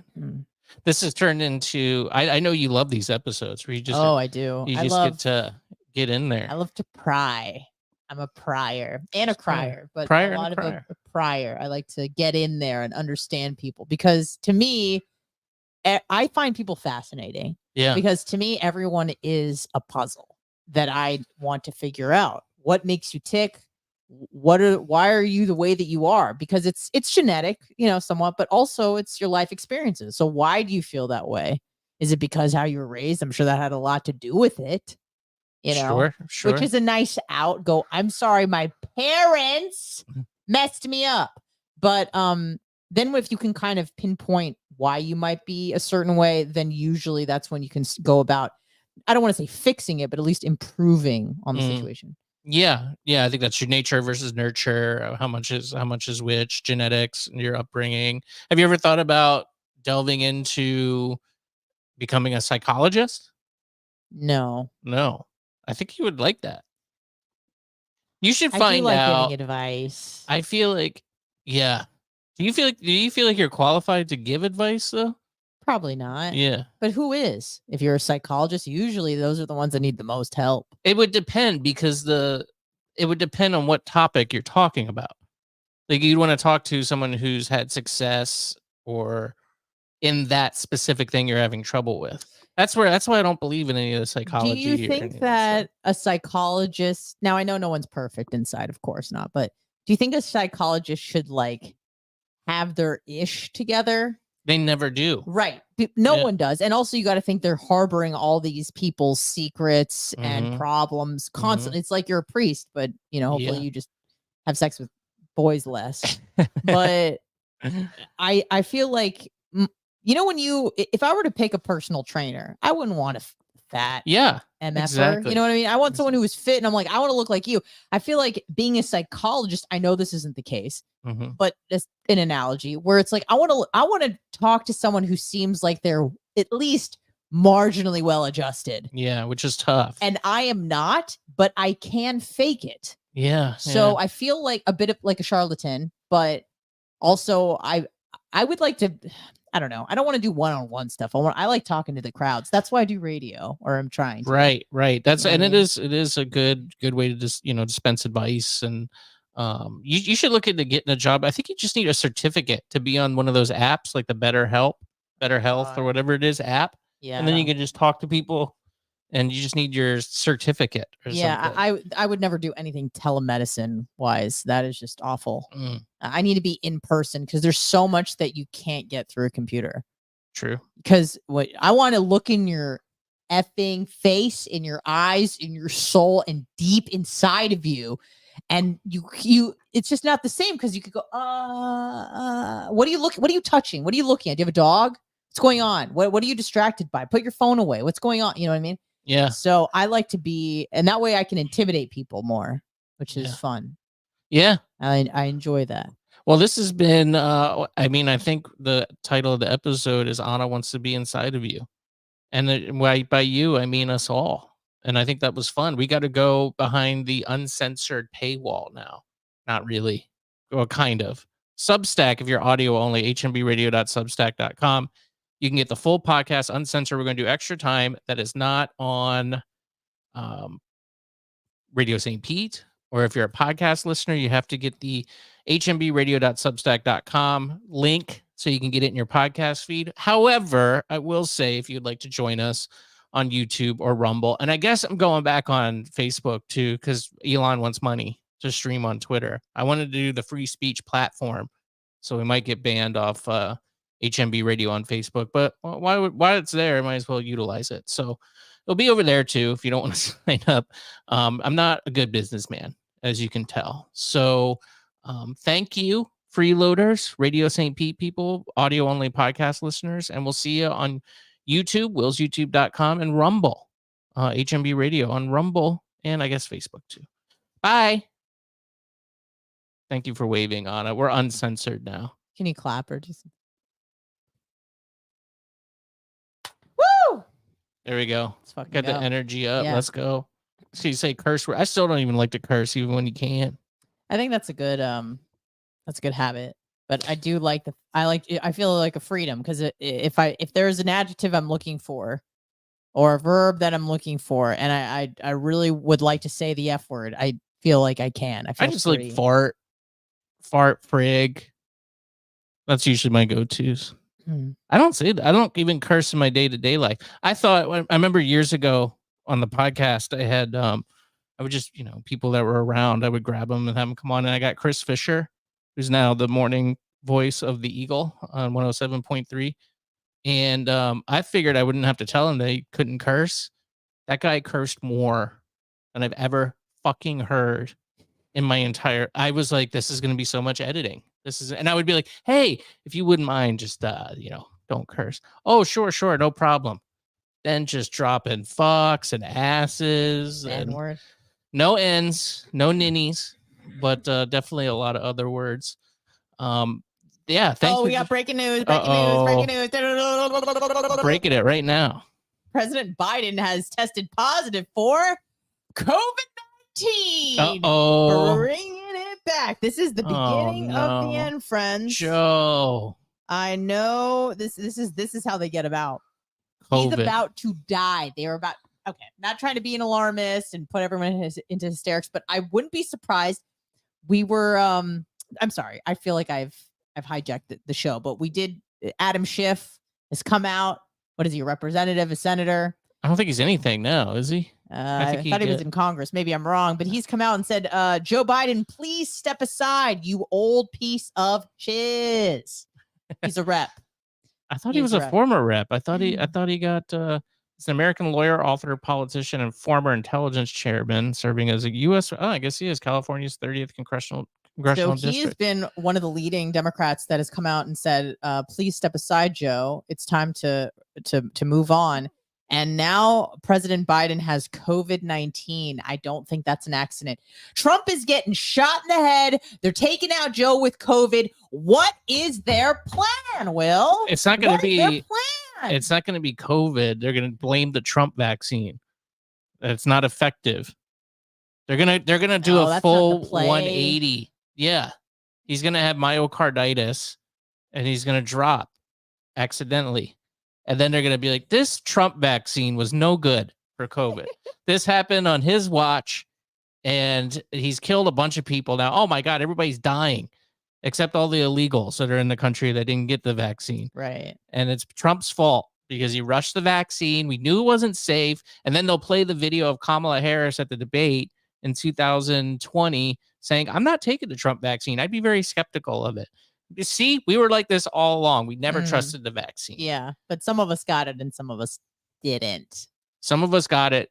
This has turned into, I know you love these episodes where you just I do. You just get to get in there. I love to pry. I'm a prior and a crier, but Prior a and a lot of crier. a prior. I like to get in there and understand people because to me, I find people fascinating. Yeah. Because to me, everyone is a puzzle that I want to figure out. What makes you tick? Why are you the way that you are? Because it's genetic, somewhat, but also it's your life experiences. So why do you feel that way? Is it because how you were raised? I'm sure that had a lot to do with it. Sure. Which is a nice out. Go, I'm sorry, my parents messed me up. But then if you can kind of pinpoint why you might be a certain way, then usually that's when you can go about, I don't want to say fixing it, but at least improving on the situation. Yeah. I think that's your nature versus nurture. How much is which, genetics, your upbringing. Have you ever thought about delving into becoming a psychologist? No. I think you would like that. You should I do find like out. giving advice. I feel like, yeah. Do you feel like you're qualified to give advice though? Probably not. Yeah. But who is? If you're a psychologist, usually those are the ones that need the most help. It would depend because it would depend on what topic you're talking about. Like you'd want to talk to someone who's had success or in that specific thing you're having trouble with. That's why I don't believe in any of the psychology. Do you think that a psychologist, now I know no one's perfect inside, of course not, but do you think a psychologist should like have their ish together? They never do. Right. No one does. And also you got to think they're harboring all these people's secrets and problems constantly. It's like you're a priest, but hopefully you just have sex with boys less. But I feel like, when if I were to pick a personal trainer, I wouldn't want a fat MFer. Exactly. You know what I mean? I want someone who is fit, and I'm like, I want to look like you. I feel like being a psychologist, I know this isn't the case, but it's an analogy where it's like I want to talk to someone who seems like they're at least marginally well adjusted. Yeah, which is tough. And I am not, but I can fake it. Yeah. So I feel like a bit of like a charlatan, but also I would like to, I don't know. I don't want to do one-on-one stuff. I like talking to the crowds. That's why I do radio, or I'm trying to. Right. That's, and it is a good way to just, dispense advice. And you should look into getting a job. I think you just need a certificate to be on one of those apps, like the Better Health or whatever it is app. Yeah. And then you can just talk to people and you just need your certificate or something. I would never do anything telemedicine wise. That is just awful. Mm, I need to be in person because there's so much that you can't get through a computer. true. Because what I want to look in your effing face, in your eyes, in your soul, and deep inside of you. And you it's just not the same because you could go, what are you touching? What are you looking at? Do you have a dog? What's going on? What are you distracted by? Put your phone away. What's going on? You know what I mean? Yeah. So I like to be, and that way I can intimidate people more, which is fun. Yeah. I enjoy that. Well, this has been, I mean, I think the title of the episode is Anna Wants to Be Inside of You. And by you, I mean us all. And I think that was fun. We got to go behind the uncensored paywall now. Not really. Well, kind of. Substack, if you're audio only, hmbradio.substack.com. You can get the full podcast uncensored. We're going to do extra time that is not on Radio St. Pete. Or if you're a podcast listener, you have to get the hmbradio.substack.com link so you can get it in your podcast feed. However, I will say if you'd like to join us on YouTube or Rumble, and I guess I'm going back on Facebook too because Elon wants money to stream on Twitter. I wanted to do the free speech platform, so we might get banned off HMB Radio on Facebook. But while it's there, I might as well utilize it. So it'll be over there too if you don't want to sign up. I'm not a good businessman, as you can tell. So thank you, freeloaders, Radio St. Pete people, audio only podcast listeners, and we'll see you on YouTube, willsyoutube.com, and Rumble, HMB Radio on Rumble, and I guess Facebook too. Bye. Thank you for waving, Anna. We're uncensored now. Can you clap or just? Woo! There we go. Let's Got the energy up. Yeah. Let's go. So you say curse word. I still don't even like to curse, even when you can. I think that's a good habit. But I do like I feel like a freedom because if there's an adjective I'm looking for or a verb that I'm looking for, and I really would like to say the F word, I feel like I can. I just free. like fart, frig. That's usually my go-tos. I don't say that. I don't even curse in my day-to-day life. I remember years ago on the podcast, I had, I would just, people that were around, I would grab them and have them come on. And I got Chris Fisher, who's now the morning voice of the Eagle on 107.3. And I figured I wouldn't have to tell him that he couldn't curse. That guy cursed more than I've ever fucking heard in my entire. I was like, this is going to be so much editing. And I would be like, hey, if you wouldn't mind, just, don't curse. Oh, sure. No problem. Then just dropping fucks and asses and N-word. No N's, no ninnies, but definitely a lot of other words. Yeah. We got breaking news. Breaking it right now. President Biden has tested positive for COVID-19. Bringing it back. This is the beginning of the end, friends. Joe. I know this is how they get about. COVID. He's about to die. They were about, okay, not trying to be an alarmist and put everyone into hysterics, but I wouldn't be surprised. We were, I'm sorry. I feel like I've hijacked the show, but we did. Adam Schiff has come out. What is he, a representative, a senator? I don't think he's anything now, is he? I thought he was in Congress. Maybe I'm wrong, but he's come out and said, Joe Biden, please step aside, you old piece of shiz. He's a rep. I thought he was a former rep. I thought he got he's an American lawyer, author, politician, and former intelligence chairman, serving as a U.S. I guess he is California's 30th congressional district. He has been one of the leading Democrats that has come out and said, please step aside, Joe. It's time to move on. And now President Biden has COVID-19. I don't think that's an accident. Trump is getting shot in the head. They're taking out Joe with COVID. What is their plan, Will? It's not going to be. It's not going to be COVID. They're going to blame the Trump vaccine. It's not effective. They're gonna do a full 180. Yeah, he's gonna have myocarditis, and he's gonna drop accidentally. And then they're going to be like, this Trump vaccine was no good for COVID. This happened on his watch, and he's killed a bunch of people now. Oh, my God, everybody's dying, except all the illegals that are in the country that didn't get the vaccine. Right. And it's Trump's fault because you rushed the vaccine. We knew it wasn't safe. And then they'll play the video of Kamala Harris at the debate in 2020 saying, I'm not taking the Trump vaccine. I'd be very skeptical of it. You see, we were like this all along. We never trusted the vaccine. Yeah, but some of us got it and some of us didn't. Some of us got it.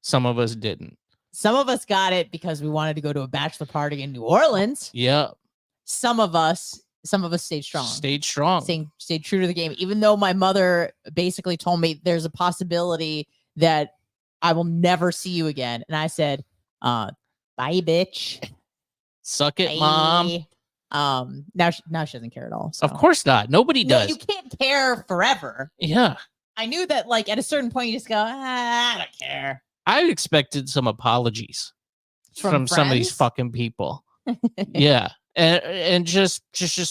Some of us didn't. Some of us got it because we wanted to go to a bachelor party in New Orleans. Yeah. Some of us stayed strong. Stayed strong. Stayed true to the game. Even though my mother basically told me there's a possibility that I will never see you again. And I said, bye, bitch. Suck it, bye. Mom. Now she doesn't care at all. So. Of course not. Nobody does. You can't care forever. Yeah. I knew that, like, at a certain point, you just go, I don't care. I expected some apologies from some of these fucking people. Yeah. And just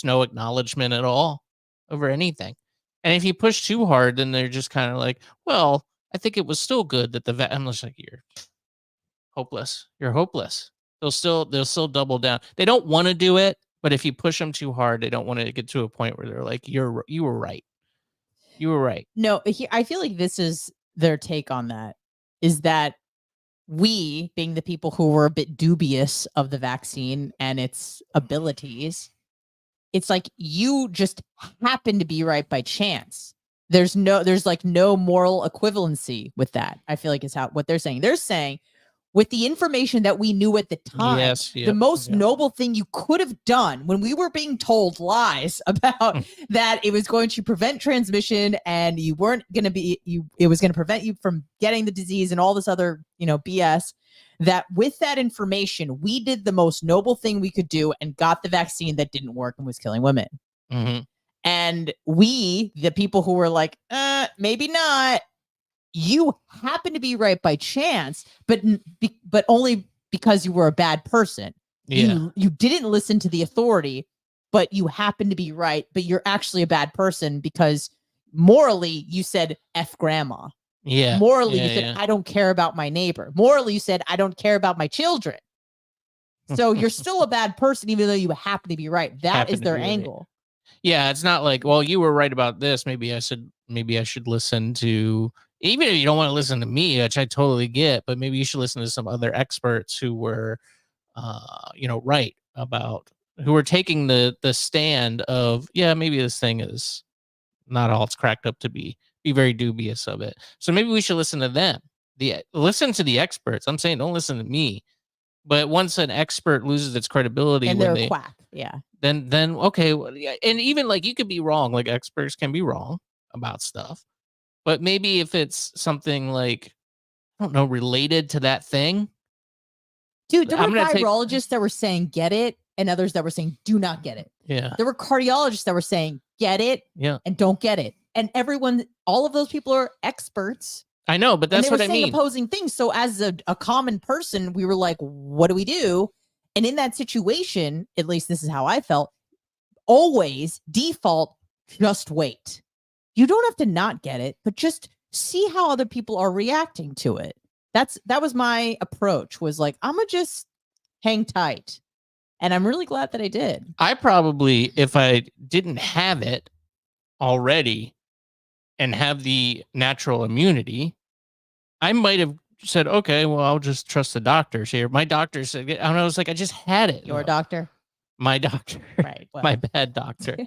no acknowledgement at all over anything. And if you push too hard, then they're just kind of like, well, I think it was still good that I'm just like, you're hopeless. You're hopeless. They'll still double down. They don't want to do it, but if you push them too hard, they don't want to get to a point where they're like, you were right. You were right. No, I feel like this is their take on that, is that we, being the people who were a bit dubious of the vaccine and its abilities, it's like you just happen to be right by chance. There's like no moral equivalency with that. I feel like is what they're saying. They're saying, with the information that we knew at the time, the most noble thing you could have done when we were being told lies about that it was going to prevent transmission and you weren't going to be, it was going to prevent you from getting the disease and all this other, BS, that with that information, we did the most noble thing we could do and got the vaccine that didn't work and was killing women. Mm-hmm. And we, the people who were like, maybe not, you happen to be right by chance, but only because you were a bad person. Yeah. You didn't listen to the authority, but you happen to be right, but you're actually a bad person because morally you said F grandma. Yeah. Morally you said, I don't care about my neighbor. Morally you said, I don't care about my children. So you're still a bad person, even though you happen to be right. That is their angle. Right. Yeah. It's not like, well, you were right about this. Maybe I should listen to, even if you don't want to listen to me, which I totally get, but maybe you should listen to some other experts who were, right about, who were taking the stand of, yeah, maybe this thing is not all it's cracked up to be very dubious of it. So maybe we should listen to them. Listen to the experts. I'm saying don't listen to me. But once an expert loses its credibility, and they're a quack, yeah. Then okay, well, yeah, and even like you could be wrong. Like experts can be wrong about stuff. But maybe if it's something like, I don't know, related to that thing. Dude, there were virologists that were saying, get it, and others that were saying, do not get it. Yeah. There were cardiologists that were saying, get it, and don't get it. And all of those people are experts. I know, but that's what I mean. They were saying opposing things. So as a common person, we were like, what do we do? And in that situation, at least this is how I felt, always default, just wait. You don't have to not get it, but just see how other people are reacting to it. That was my approach, was like, I'm going to just hang tight. And I'm really glad that I did. I probably, if I didn't have it already and have the natural immunity, I might have said, okay, well, I'll just trust the doctors here. My doctor said, and I was like, I just had it. Your doctor? My doctor. Right. Well. My bad doctor.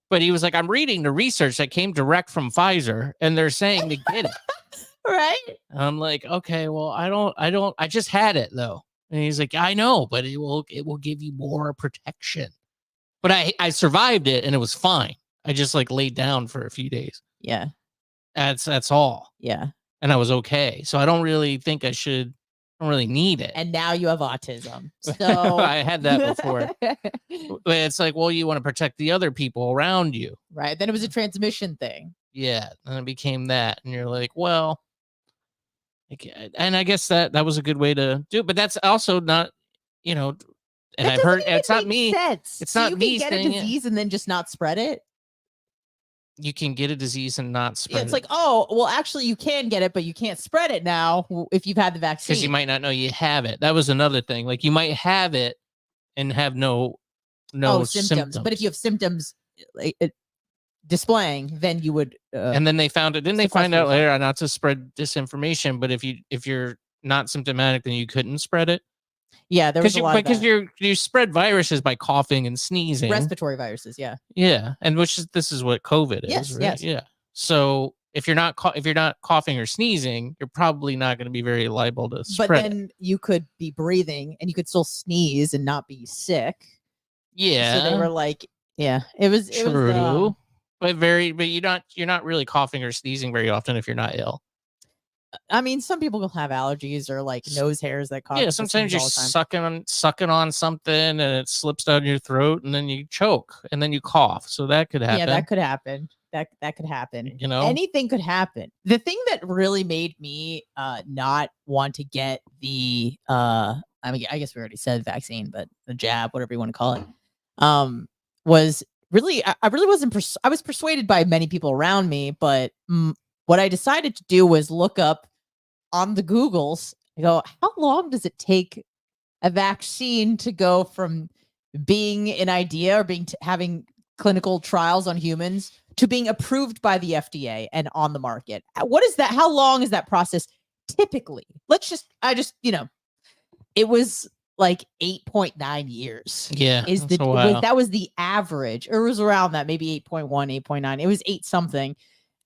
But he was like, I'm reading the research that came direct from Pfizer, and they're saying to get it. Right. And I'm like, okay, well, I just had it though. And he's like, I know, but it will give you more protection. But I survived it and it was fine. I just like laid down for a few days. Yeah. That's all. Yeah. And I was okay. So I don't really think I don't really need it. And now you have autism. So I had that before. But it's like, well, you want to protect the other people around you. Right. Then it was a transmission thing. Yeah. And it became that. And you're like, well, and I guess that was a good way to do it. But that's also not, and I've heard it's not me. Sense. It's not me. You can get a disease and then just not spread it. You can get a disease and not spread it. It's like, oh, well, actually, you can get it, but you can't spread it now if you've had the vaccine. Because you might not know you have it. That was another thing. Like you might have it and have no symptoms. But if you have symptoms, displaying, then you would. And then they found it. Didn't they find out sequester yourself. later not to spread disinformation? But if you're not symptomatic, then you couldn't spread it. Yeah, there was a lot of Because that. you spread viruses by coughing and sneezing. Respiratory viruses, yeah. Yeah, and this is what COVID is, Yes, right? yes. Yeah. So if you're not coughing or sneezing, you're probably not going to be very liable to spread. But then you could be breathing and you could still sneeze and not be sick. Yeah. So they were like, yeah, it was true. But you're not really coughing or sneezing very often if you're not ill. I mean, some people will have allergies or like nose hairs that cause. Yeah, sometimes you're sucking on something and it slips down your throat and then you choke and then you cough. So that could happen. Yeah, that could happen. That could happen. You know, anything could happen. The thing that really made me not want to get the I mean, I guess we already said vaccine, but the jab, whatever you want to call it, was really I really wasn't. I was persuaded by many people around me, but what I decided to do was look up on the Googles. I go, how long does it take a vaccine to go from being an idea or having clinical trials on humans to being approved by the FDA and on the market? What is that? How long is that process typically? It was like 8.9 years. Yeah. That was the average. Or it was around that, maybe 8.1, 8.9. It was 8 something.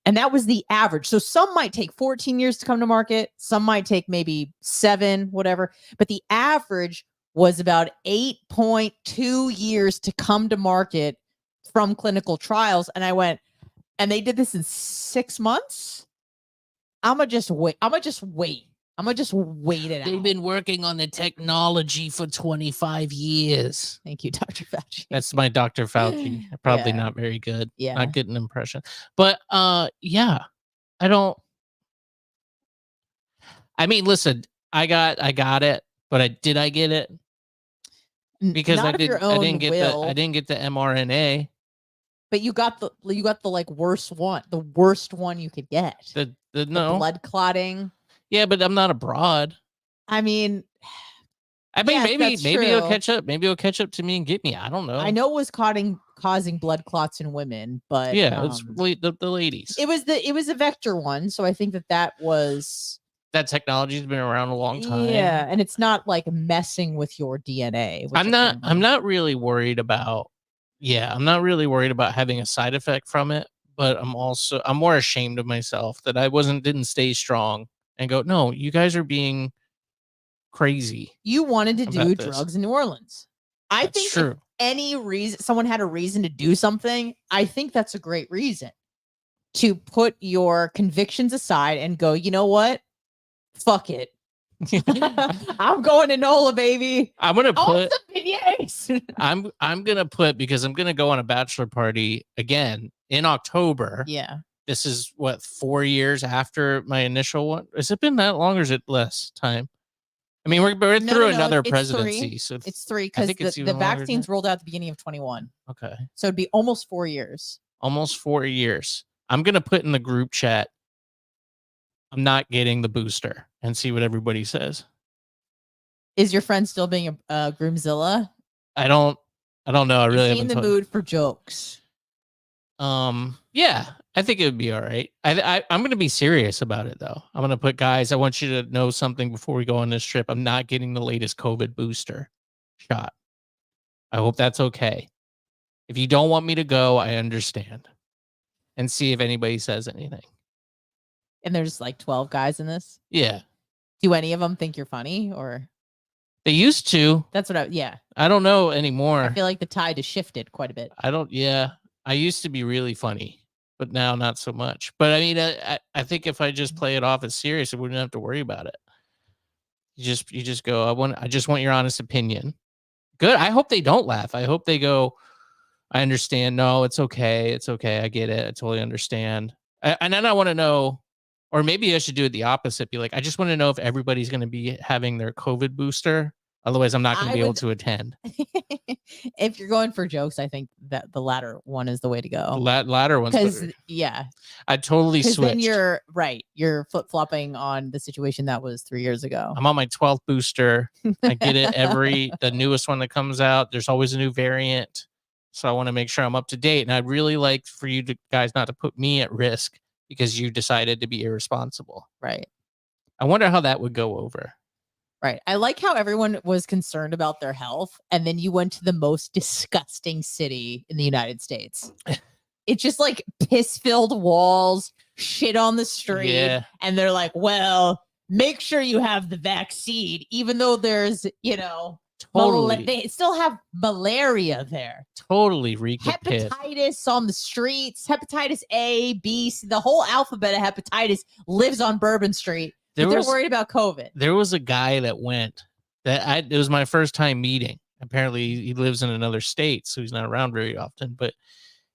And that was the average. So some might take 14 years to come to market. Some might take maybe 7, whatever. But the average was about 8.2 years to come to market from clinical trials. And I went, and they did this in 6 months. I'm going to just wait. I'm going to just wait it out. They've been working on the technology for 25 years. Thank you, Dr. Fauci. That's my Dr. Fauci. Probably not very good. Yeah. Not getting an impression. But yeah. I mean, listen, I got it, but did I get it? Because I didn't get the mRNA. But you got the like worst one, the worst one you could get. The blood clotting. Yeah, but I'm not abroad. I mean, maybe it'll catch up. Maybe it'll catch up to me and get me. I don't know. I know it was causing blood clots in women, but yeah, it's the ladies. It was a vector one, so I think that technology's been around a long time. Yeah, and it's not like messing with your DNA. I'm not really worried about. Yeah, I'm not really worried about having a side effect from it, but I'm more ashamed of myself that I didn't stay strong and go, no, you guys are being crazy. You wanted to do drugs in New Orleans. I think true. If any reason someone had a reason to do something, I think that's a great reason to put your convictions aside and go, you know what? Fuck it. I'm going to NOLA, baby. I'm gonna put I'm gonna put because I'm gonna go on a bachelor party again in October. Yeah. This is what 4 years after my initial one. Has it been that long or is it less time? I mean, we're through another presidency, so it's 3 because the vaccines rolled out at the beginning of 21. Okay, so it'd be almost 4 years. Almost 4 years. I'm gonna put in the group chat, I'm not getting the booster, and see what everybody says. Is your friend still being a groomzilla? I don't know. I really haven't. In the mood for jokes. Yeah, I think it would be all right. I'm going to be serious about it though. I'm going to put, guys, I want you to know something before we go on this trip. I'm not getting the latest COVID booster shot. I hope that's okay. If you don't want me to go, I understand. And see if anybody says anything. And there's like 12 guys in this? Yeah. Do any of them think you're funny or? They used to. That's what yeah. I don't know anymore. I feel like the tide has shifted quite a bit. I used to be really funny, but now not so much. But I mean, I think if I just play it off as serious, I wouldn't have to worry about it. You just go, I just want your honest opinion. Good. I hope they don't laugh. I hope they go, I understand. No, it's okay. It's okay. I get it. I totally understand. And then I want to know, or maybe I should do it the opposite. Be like, I just want to know if everybody's going to be having their COVID booster. Otherwise, I'm not going to be able to attend. If you're going for jokes, I think that the latter one is the way to go. The latter one's better. Yeah. I totally switched. Then you're right. You're flip-flopping on the situation that was 3 years ago. I'm on my 12th booster. I get it the newest one that comes out. There's always a new variant. So I want to make sure I'm up to date. And I'd really like for you guys not to put me at risk because you decided to be irresponsible. Right. I wonder how that would go over. Right. I like how everyone was concerned about their health, and then you went to the most disgusting city in the United States. It's just like piss-filled walls, shit on the street, and they're like, well, make sure you have the vaccine, even though there's, totally. They still have malaria there. Totally reeking hepatitis on the streets, hepatitis A, B, C, the whole alphabet of hepatitis lives on Bourbon Street. They're worried about COVID. There was a guy that went it was my first time meeting. Apparently he lives in another state, so he's not around very often, but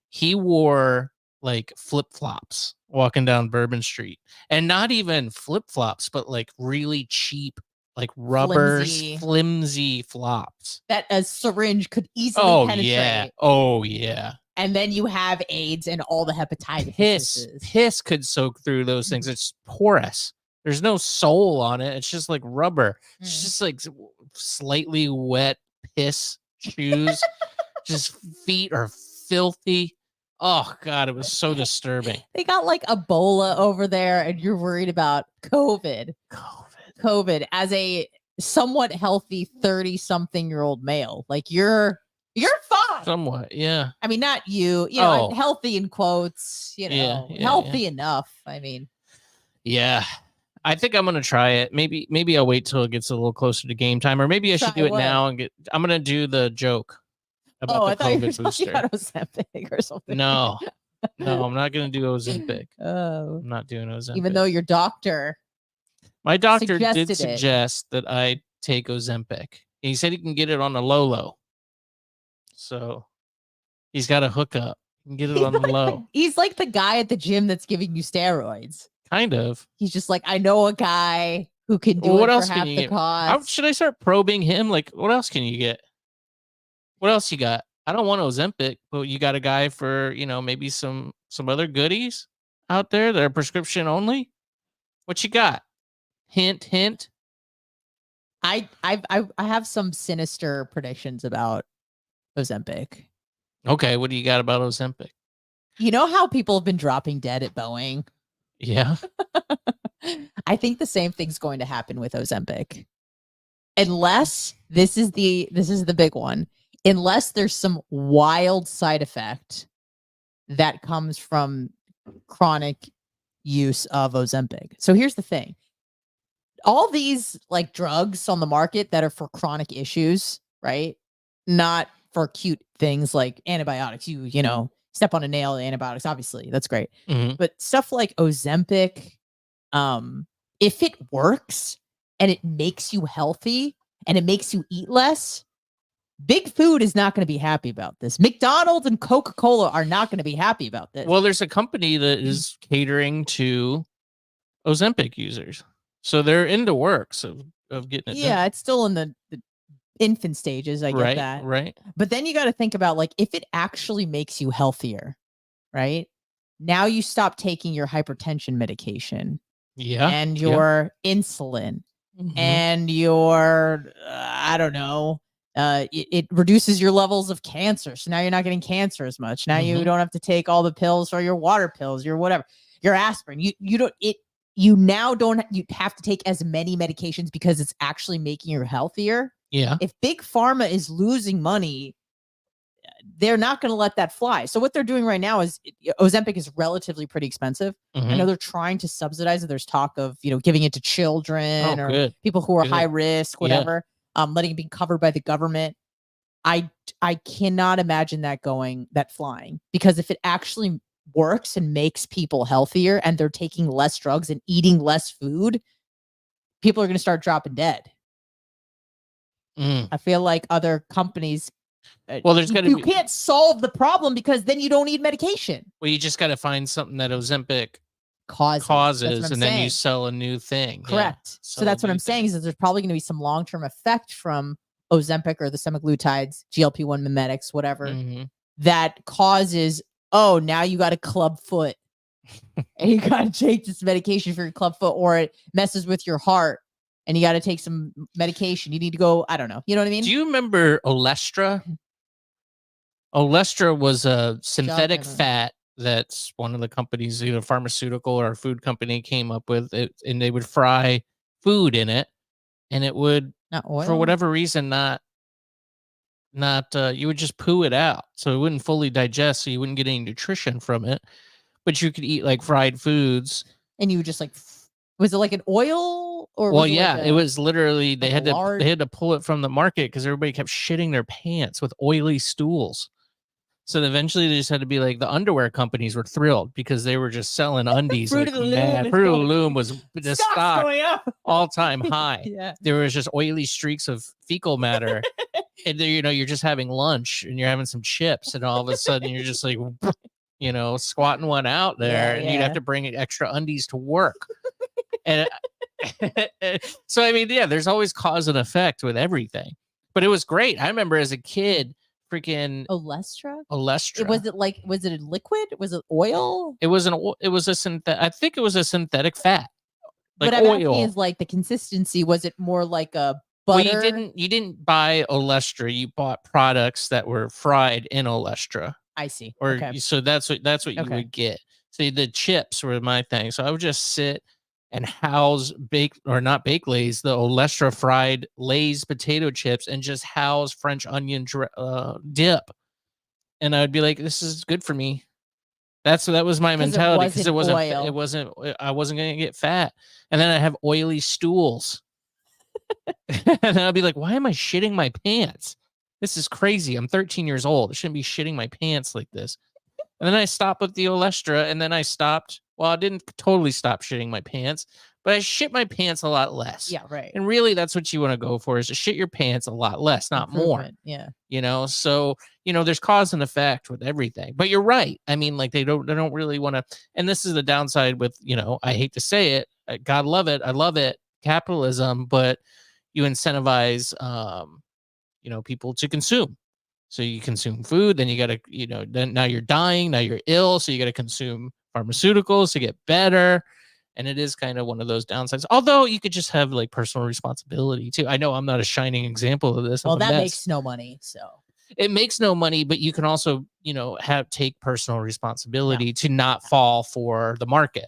he wore like flip-flops walking down Bourbon Street, and not even flip-flops, but like really cheap, like rubber flimsy flops that a syringe could easily penetrate. Oh yeah. And then you have AIDS and all the hepatitis. Piss could soak through those things. It's porous. There's no sole on it. It's just like rubber. It's just like slightly wet piss shoes. Just feet are filthy. Oh God, it was so disturbing. They got like Ebola over there, and you're worried about COVID as a somewhat healthy 30-something-year-old male. Like you're fine. Somewhat, yeah. I mean, not you. Healthy in quotes. Healthy enough. I mean, yeah. I think I'm gonna try it. Maybe I'll wait till it gets a little closer to game time, or maybe I should do it now and I'm gonna do the joke about the COVID booster. About Ozempic or something. No, I'm not gonna do Ozempic. Oh, I'm not doing Ozempic. Even though your doctor, my doctor did suggest that I take Ozempic. He said he can get it on the low, so he's got a hookup. He can get it on the low. He's like the guy at the gym that's giving you steroids. Kind of. He's just like, I know a guy who can do it for half the cost. Should I start probing him? Like, what else can you get? What else you got? I don't want Ozempic, but you got a guy for, maybe some other goodies out there that are prescription only? What you got? Hint, hint. I have some sinister predictions about Ozempic. Okay, what do you got about Ozempic? You know how people have been dropping dead at Boeing? Yeah. I think the same thing's going to happen with Ozempic. Unless this is the big one. Unless there's some wild side effect that comes from chronic use of Ozempic. So here's the thing. All these like drugs on the market that are for chronic issues, right? Not for acute things like antibiotics. You know, step on a nail, antibiotics, obviously, that's great. But stuff like Ozempic, if it works and it makes you healthy and it makes you eat less, big food is not going to be happy about this. McDonald's and Coca-Cola are not going to be happy about this. Well, there's a company that is catering to Ozempic users, so they're into works of getting it done. It's still in the infant stages. I get that. Right. But then you got to think about like if it actually makes you healthier, right? Now you stop taking your hypertension medication. Yeah. And your insulin and your, I don't know, it reduces your levels of cancer. So now you're not getting cancer as much. Now you don't have to take all the pills or your water pills, your whatever, your aspirin. You now don't have to take as many medications because it's actually making you healthier. Yeah. If Big Pharma is losing money, they're not going to let that fly. So what they're doing right now is Ozempic is relatively pretty expensive. I know they're trying to subsidize it. There's talk of, giving it to children or people who are high risk, whatever, letting it be covered by the government. I cannot imagine that flying, because if it actually works and makes people healthier and they're taking less drugs and eating less food, people are going to start dropping dead. I feel like other companies, you can't solve the problem because then you don't need medication. Well, you just got to find something that Ozempic causes and then you sell a new thing. Correct. Yeah. So that's what I'm saying is that there's probably going to be some long-term effect from Ozempic or the semaglutides, GLP-1 mimetics, whatever, that causes, now you got a club foot and you got to take this medication for your club foot, or it messes with your heart and you got to take some medication. You need to go, I don't know. You know what I mean? Do you remember Olestra? Olestra was a synthetic Chocolate. fat that's one of the companies, either pharmaceutical or a food company, came up with it, and they would fry food in it, and it would, Not for oil. whatever reason, not you would just poo it out, so it wouldn't fully digest, so you wouldn't get any nutrition from it. But you could eat like fried foods. And you would just like, was it like an oil or? Well, was yeah, it, like it was literally they like had a to lard? they had to pull it from the market because everybody kept shitting their pants with oily stools. So eventually they just had to be like, the underwear companies were thrilled because they were just selling undies Fruit like of the Loom mad. is Fruit of the going- Loom was the Stock's stock going up. all time high. Yeah. There was just oily streaks of fecal matter. And then, you're just having lunch and you're having some chips, and all of a sudden you're just like, squatting one out there, and you'd have Yeah. to bring extra undies to work. And so, I mean, yeah, there's always cause and effect with everything. But it was great. I remember as a kid, freaking Olestra. Olestra. Was it a liquid? Was it oil? It was a synthetic. I think it was a synthetic fat, like What I'm asking oil. is like the consistency. Was it more like a Well, butter? you didn't buy Olestra. You bought products that were fried in Olestra. I see. Or Okay. so that's what you Okay. would get. See, the chips were my thing. So I would just sit and house not bake Lay's, the Olestra fried Lay's potato chips, and just house French onion dip. And I'd be like, this is good for me. That was my 'Cause it mentality, because wasn't it oil. wasn't I wasn't gonna get fat. And then I have oily stools. And I'll be like, why am I shitting my pants? This is crazy. I'm 13 years old. I shouldn't be shitting my pants like this. And then I stopped with the Olestra, and then I stopped. Well, I didn't totally stop shitting my pants, but I shit my pants a lot less. Yeah. Right. And really, that's what you want to go for, is to shit your pants a lot less, not more. Improvement, yeah. So there's cause and effect with everything. But you're right. I mean, like, they don't really want to. And this is the downside with, I hate to say it, God love it, I love it, capitalism, but you incentivize people to consume. So you consume food, then you got to, then now you're dying, now you're ill, so you got to consume pharmaceuticals to get better. And it is kind of one of those downsides. Although you could just have like personal responsibility too. I know I'm not a shining example of this. Well, that makes no money, so it makes no money, but you can also, take personal responsibility to not fall for the market.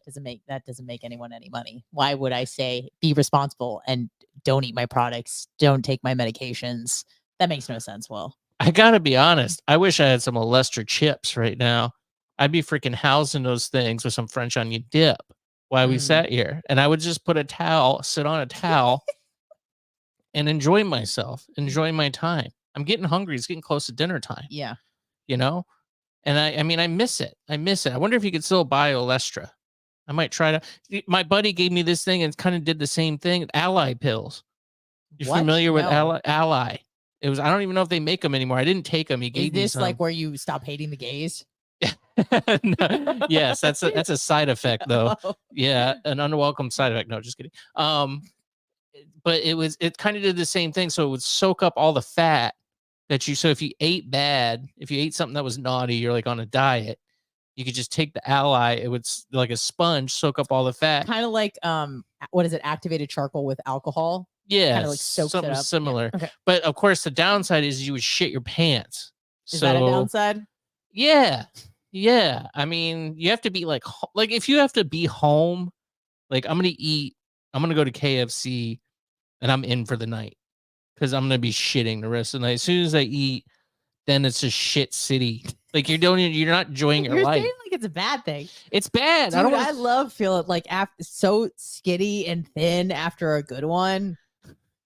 that doesn't make anyone any money. Why would I say be responsible and don't eat my products, don't take my medications? That makes no sense. Well, I gotta be honest. I wish I had some Olestra chips right now. I'd be freaking housing those things with some French onion dip while we sat here, and I would just sit on a towel, and enjoy myself, enjoy my time. I'm getting hungry. It's getting close to dinner time. Yeah. And I mean, I miss it. I wonder if you could still buy Olestra. I might try to. My buddy gave me this thing and kind of did the same thing. Ally pills. You're familiar with Ally? It was. I don't even know if they make them anymore. I didn't take them. He gave me some. Is this like where you stop hating the gays? No, yes, that's a side effect though. Yeah, an unwelcome side effect. No, just kidding. But it kind of did the same thing. So it would soak up all the fat so if you ate something that was naughty, you're like on a diet, you could just take the Ally. It would, like a sponge, soak up all the fat. Kind of like what is it? Activated charcoal with alcohol. Yeah, kind of like soaks something it up. similar. Yeah. Okay. But of course, the downside is you would shit your pants. Is that a downside? Yeah. I mean, you have to be like if you have to be home, like I'm gonna go to KFC, and I'm in for the night because I'm gonna be shitting the rest of the night. As soon as I eat, then it's a shit city. Like you're not enjoying your life. Saying like it's a bad thing. It's bad. Dude, I love feeling like so skinny and thin after a good one.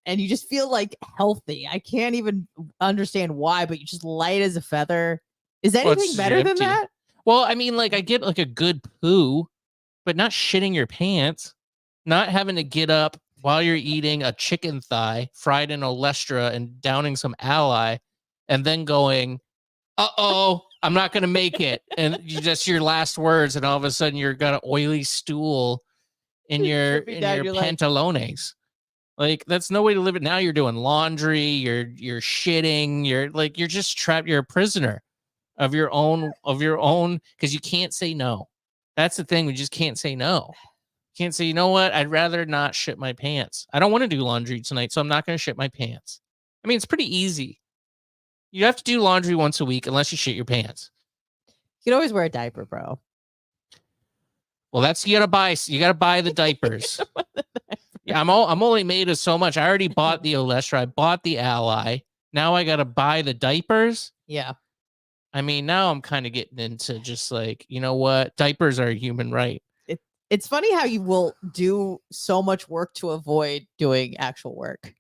And you just feel like healthy. I can't even understand why, but you're just light as a feather. Is anything better than that? Well, I mean, like I get like a good poo, but not shitting your pants, not having to get up while you're eating a chicken thigh fried in Olestra and downing some Ally, and then going, uh-oh, I'm not going to make it. And just your last words, and all of a sudden you're got an oily stool in your pantalones. Like that's no way to live it. Now you're doing laundry, you're shitting, you're just trapped. You're a prisoner of your own, because you can't say no. That's the thing. We just can't say no. Can't say, you know what? I'd rather not shit my pants. I don't want to do laundry tonight, so I'm not going to shit my pants. I mean, it's pretty easy. You have to do laundry once a week unless you shit your pants. You can always wear a diaper, bro. Well, that's you gotta buy the diapers. Yeah, I'm only made of so much. I already bought the Olestra. I bought the Ally. Now I gotta buy the diapers. Yeah. I mean, now I'm kind of getting into just like, you know what? Diapers are a human right. It's funny how you will do so much work to avoid doing actual work.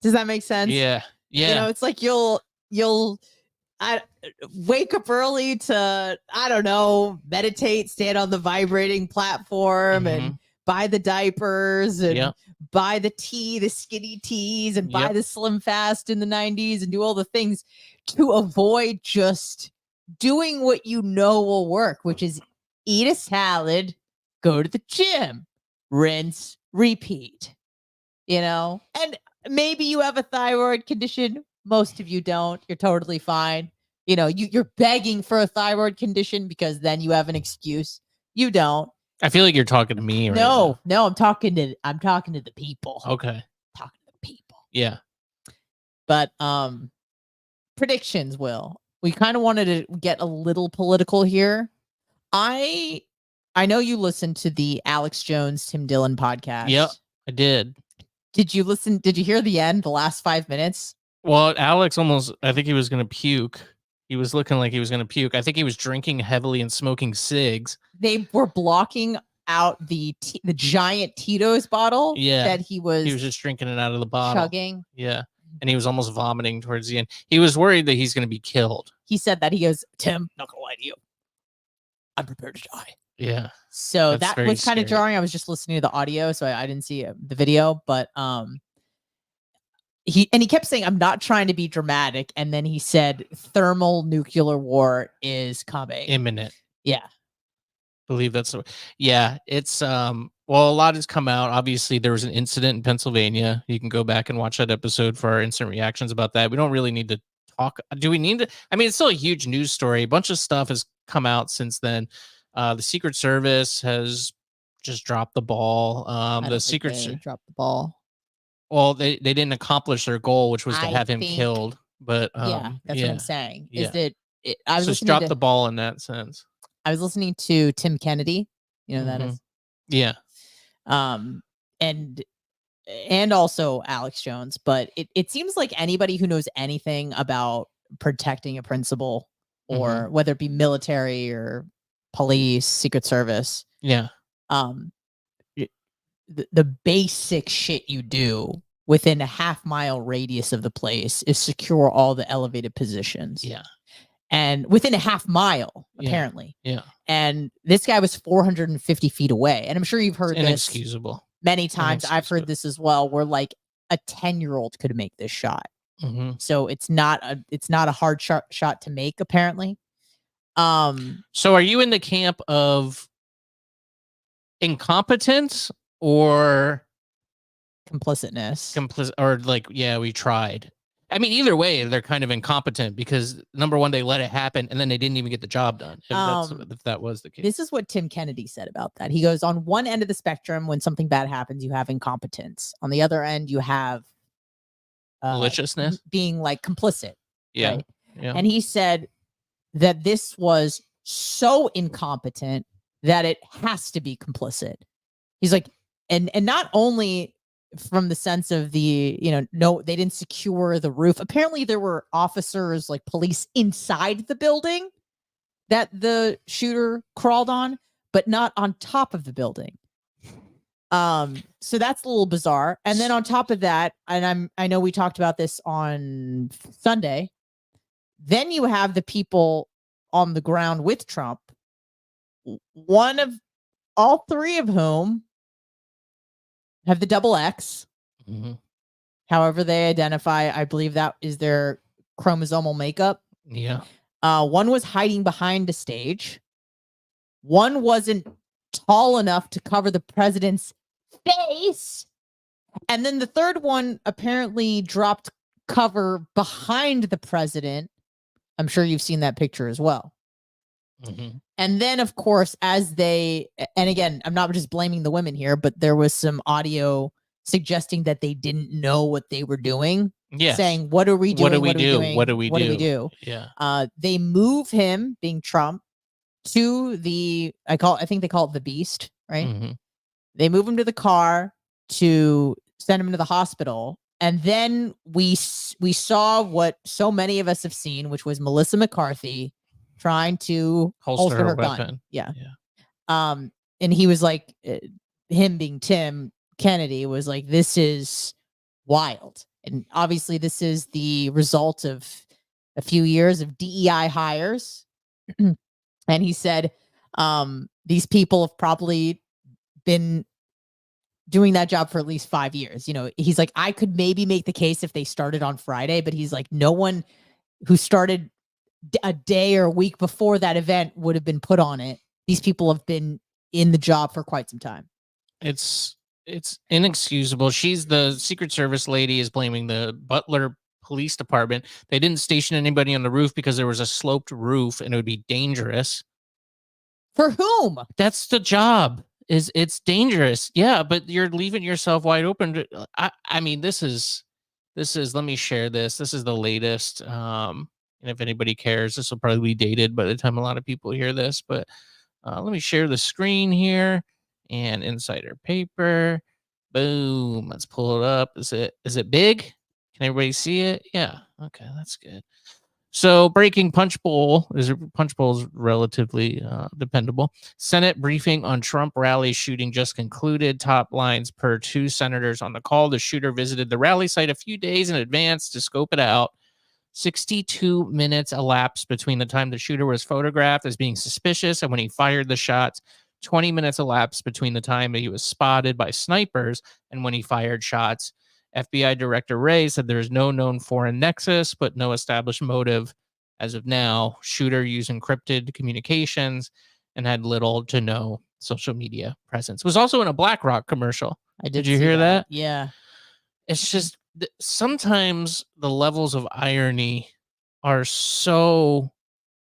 Does that make sense? Yeah. Yeah. You know, it's like you'll wake up early to, I don't know, meditate, stand on the vibrating platform and buy the diapers and buy the tea, the skinny teas, and buy the Slim Fast in the 90s and do all the things to avoid just doing what you know will work, which is eat a salad, go to the gym, rinse, repeat, you know? And maybe you have a thyroid condition. Most of you don't. You're totally fine. You know, you're begging for a thyroid condition because then you have an excuse. You don't. I feel like you're talking to me right now. No, I'm talking to the people. Okay. Talking to the people. Yeah. But predictions, Will. We kind of wanted to get a little political here. I know you listened to the Alex Jones, Tim Dillon podcast. Yep, I did. Did you listen? Did you hear the end, the last 5 minutes? Well, Alex I think he was going to puke. He was looking like he was going to puke. I think he was drinking heavily and smoking cigs. They were blocking out the giant Tito's bottle that he was just drinking it out of the bottle. Chugging. Yeah. And he was almost vomiting towards the end. He was worried that he's going to be killed. He said that. He goes, Tim, not going to lie to you, I'm prepared to die. Yeah. So that was kind of jarring. I was just listening to the audio, so I didn't see the video, but he kept saying, I'm not trying to be dramatic. And then he said, thermal nuclear war is coming. Imminent. Yeah. Believe that's yeah. It's well, a lot has come out. Obviously, there was an incident in Pennsylvania. You can go back and watch that episode for our instant reactions about that. We don't really need to talk. Do we need to? I mean, it's still a huge news story. A bunch of stuff has come out since then. The Secret Service has just dropped the ball. The Secret Service dropped the ball. Well, they didn't accomplish their goal, which was to have him killed. But yeah, that's what I'm saying. Yeah. Is that I was just dropped the ball in that sense. I was listening to Tim Kennedy. You know who that is? Yeah. And also Alex Jones, but it seems like anybody who knows anything about protecting a principal, or whether it be military or police, Secret Service. Yeah. The basic shit you do within a half-mile radius of the place is secure all the elevated positions. Yeah. And within a half mile, apparently. Yeah. And this guy was 450 feet away. And I'm sure you've heard this inexcusable many times. I've heard this as well, where like a 10-year-old could make this shot. So it's not a hard shot to make, apparently. So are you in the camp of incompetence or complicitness? Or like, yeah, we tried. I mean, either way, they're kind of incompetent because number one, they let it happen and then they didn't even get the job done. If that was the case. This is what Tim Kennedy said about that. He goes, on one end of the spectrum, when something bad happens, you have incompetence. On the other end, you have maliciousness, being like complicit. Yeah. Right? Yeah. And he said that this was so incompetent that it has to be complicit. He's like, and not only from the sense of the, no, they didn't secure the roof. Apparently there were officers, like police, inside the building that the shooter crawled on, but not on top of the building. So that's a little bizarre. And then on top of that, and I know we talked about this on Sunday, then you have the people on the ground with Trump, one of all three of whom have the double X. However they identify, I believe that is their chromosomal makeup. Yeah. One was hiding behind a stage. One wasn't tall enough to cover the president's face. And then the third one apparently dropped cover behind the president. I'm sure you've seen that picture as well. And then, of course, and again, I'm not just blaming the women here, but there was some audio suggesting that they didn't know what they were doing Yes. saying, what are we doing? What do we What are we do? doing? What do we What do we do? do? Yeah. They move him, being Trump, to the I think they call it the Beast, right? Mm-hmm. They move him to the car to send him to the hospital, and then we saw what so many of us have seen, which was Melissa McCarthy trying to holster her gun. Weapon. Yeah. And he was like, him being Tim Kennedy was like, this is wild. And obviously this is the result of a few years of DEI hires. And he said, these people have probably been doing that job for at least 5 years. You know, he's like, I could maybe make the case if they started on Friday, but he's like, no one who started a day or a week before that event would have been put on it. These people have been in the job for quite some time. It's inexcusable. She's the Secret Service lady is blaming the Butler Police Department. They didn't station anybody on the roof because there was a sloped roof and it would be dangerous. For whom? That's the job. It's dangerous. Yeah, but you're leaving yourself wide open. I mean, this is. Let me share this. This is the latest. And if anybody cares, this will probably be dated by the time a lot of people hear this. But let me share the screen here and insider paper. Boom. Let's pull it up. Is it big? Can everybody see it? Yeah. Okay, that's good. So breaking Punch Bowl is relatively dependable. Senate briefing on Trump rally shooting just concluded. Top lines per 2 senators on the call. The shooter visited the rally site a few days in advance to scope it out. 62 minutes elapsed between the time the shooter was photographed as being suspicious and when he fired the shots. 20 minutes elapsed between the time that he was spotted by snipers and when he fired shots. FBI Director Wray said there is no known foreign nexus, but no established motive as of now. Shooter used encrypted communications and had little to no social media presence. Was also in a BlackRock commercial. Did you hear that? Yeah. It's just sometimes the levels of irony are so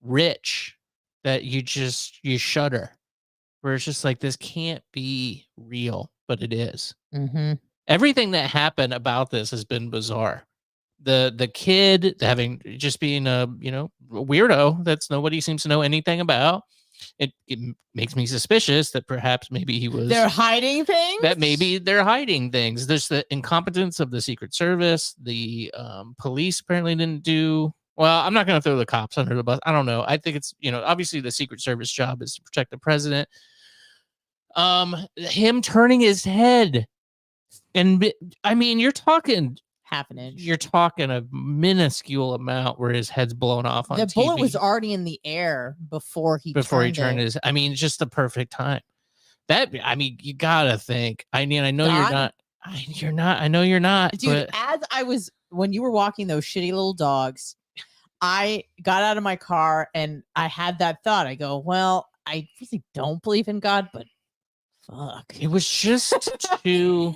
rich that you shudder. Where it's just like, this can't be real, but it is. Mm-hmm. Everything that happened about this has been bizarre. The kid just being a weirdo that's nobody seems to know anything about. It makes me suspicious that perhaps maybe they're hiding things. That maybe they're hiding things. There's the incompetence of the Secret Service. The police apparently didn't do well. I'm not going to throw the cops under the bus. I don't know. I think it's obviously the Secret Service job is to protect the president. Him turning his head. And I mean, you're talking half an inch. You're talking a minuscule amount where his head's blown off on the TV. bullet was already in the air before he turned his. I mean, just the perfect time. You gotta think. I mean, I know you're not. You're not. I know you're not. Dude, when you were walking those shitty little dogs, I got out of my car and I had that thought. I go, well, I really don't believe in God, but fuck. It was just too.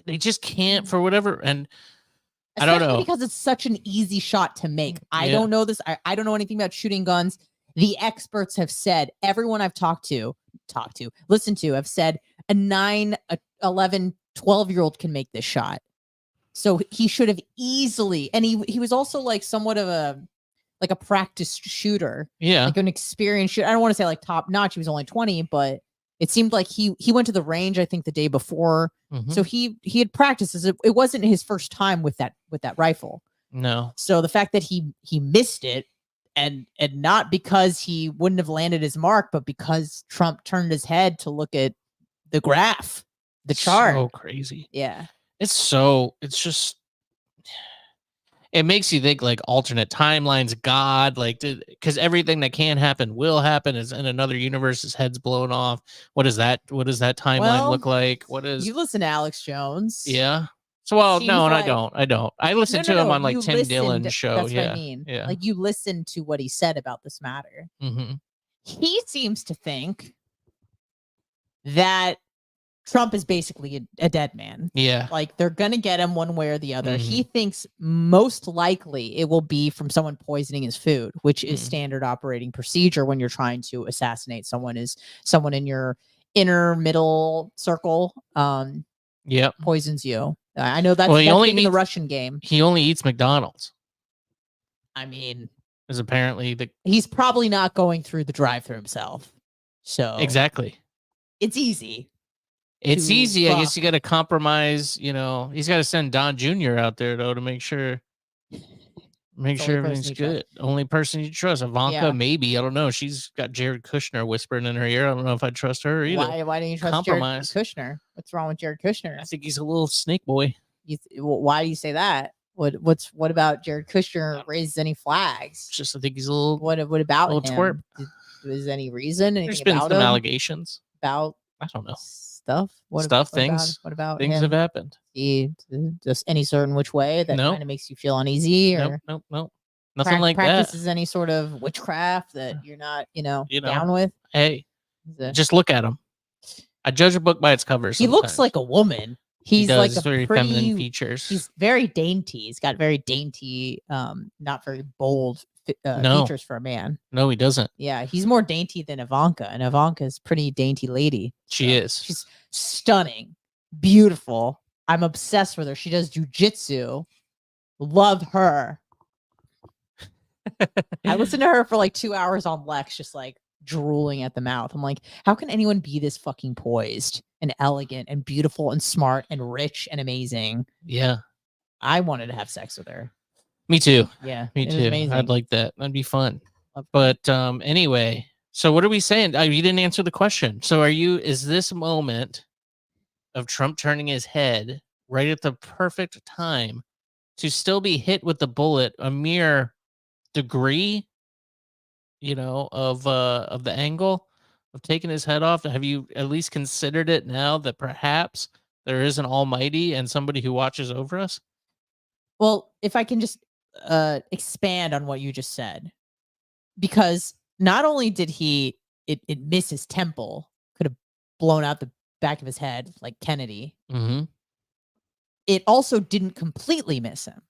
They just can't for whatever. And especially I don't know, because it's such an easy shot to make. I don't know this. I don't know anything about shooting guns. The experts have said, everyone I've listened to have said a 9, 11, 12-year-old can make this shot. So he should have easily, and he was also like somewhat of a practiced shooter. Yeah. Like an experienced shooter. I don't want to say like top notch. He was only 20, but it seemed like he went to the range, I think, the day before. Mm-hmm. So he had practiced. It wasn't his first time with that rifle. No. So the fact that he missed it, and not because he wouldn't have landed his mark, but because Trump turned his head to look at the graph, the chart. So crazy. Yeah. It's just, it makes you think like alternate timelines, God, like, because everything that can happen will happen. Is in another universe, his head's blown off. What does that timeline look like? You listen to Alex Jones? Yeah. So, I don't. I listen to him on like Tim Dillon's show. That's what I mean. Yeah. Like you listen to what he said about this matter. Mm-hmm. He seems to think that Trump is basically a dead man. Yeah. Like they're going to get him one way or the other. Mm-hmm. He thinks most likely it will be from someone poisoning his food, which is standard operating procedure when you're trying to assassinate someone, is someone in your inner middle circle. Yep. Poisons you. I know that's, Well, he that's only big in the means- Russian game. He only eats McDonald's. I mean, Is apparently the he's probably not going through the drive-through himself. So exactly. it's easy. It's to easy. I guess fuck. you got to compromise. You know, he's got to send Don Jr. out there though to make sure It's the only person everything's you trust. good. Only person you trust. Ivanka, Yeah. maybe. I don't know. She's got Jared Kushner whispering in her ear. I don't know if I trust her either. Why don't you trust Compromise. Jared Kushner? What's wrong with Jared Kushner? I think he's a little snake boy. Why do you say that? What about Jared Kushner raises any flags? Just I think he's a little. What about little him? twerp. Was any reason? There's Anything been about some him? allegations. About I don't know. Stuff. Things. What about Things him? have happened. He just any certain which way that No. kind of makes you feel uneasy, or Nope. Nothing like that. practices any sort of witchcraft that you're not, down with. Hey, He's a- just look at him. I judge a book by its cover. he looks sometimes. like a woman. He's does. like He's a very pretty feminine features. He's very dainty. He's got very dainty, not very bold No. features for a man. No, he doesn't. Yeah, he's more dainty than Ivanka, and Ivanka's pretty dainty lady. She is. She's stunning, beautiful. I'm obsessed with her. She does jujitsu. Love her. I listened to her for like 2 hours on Lex, just like drooling at the mouth. I'm like, how can anyone be this fucking poised and elegant and beautiful and smart and rich and amazing? Yeah. I wanted to have sex with her. Me too. Yeah, Me it was too. amazing. I'd like that. That'd be fun. Love her. But anyway, so what are we saying? You didn't answer the question. So is this moment of Trump turning his head right at the perfect time to still be hit with the bullet a mere degree, of the angle of taking his head off? Have you at least considered it now that perhaps there is an almighty and somebody who watches over us? Well, if I can just expand on what you just said, because not only did it miss his temple, could have blown out the back of his head like Kennedy. Mm-hmm. It also didn't completely miss him.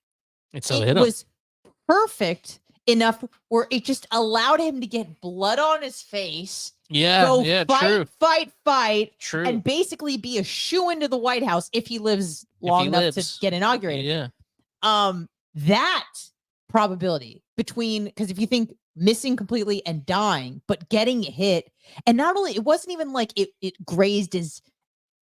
It still It hit him. was perfect enough where it just allowed him to get blood on his face. Yeah, true. Fight, True. and basically be a shoo into the White House if he lives long enough to get inaugurated. Yeah. That probability because if you think missing completely and dying, but getting hit, and not only it wasn't even like it grazed his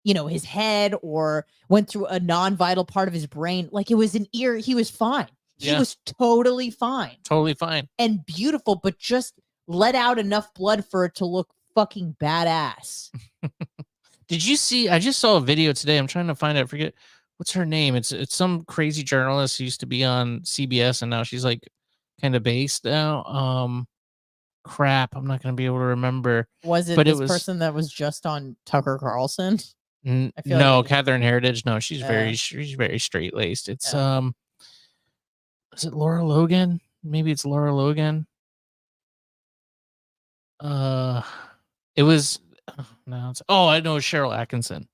his head or went through a non-vital part of his brain, like it was an ear. He was fine. He was totally fine. Totally fine. And beautiful, but just let out enough blood for it to look fucking badass. Did you see? I just saw a video today. I'm trying to find it. I forget what's her name. It's some crazy journalist who used to be on CBS and now she's like kind of based now. Crap, I'm not gonna be able to remember. Was it this person that was just on Tucker Carlson? No, Catherine Heritage. No, she's very straight laced. It's is it Laura Logan? Maybe it's Laura Logan. It was no. I know Cheryl Atkinson.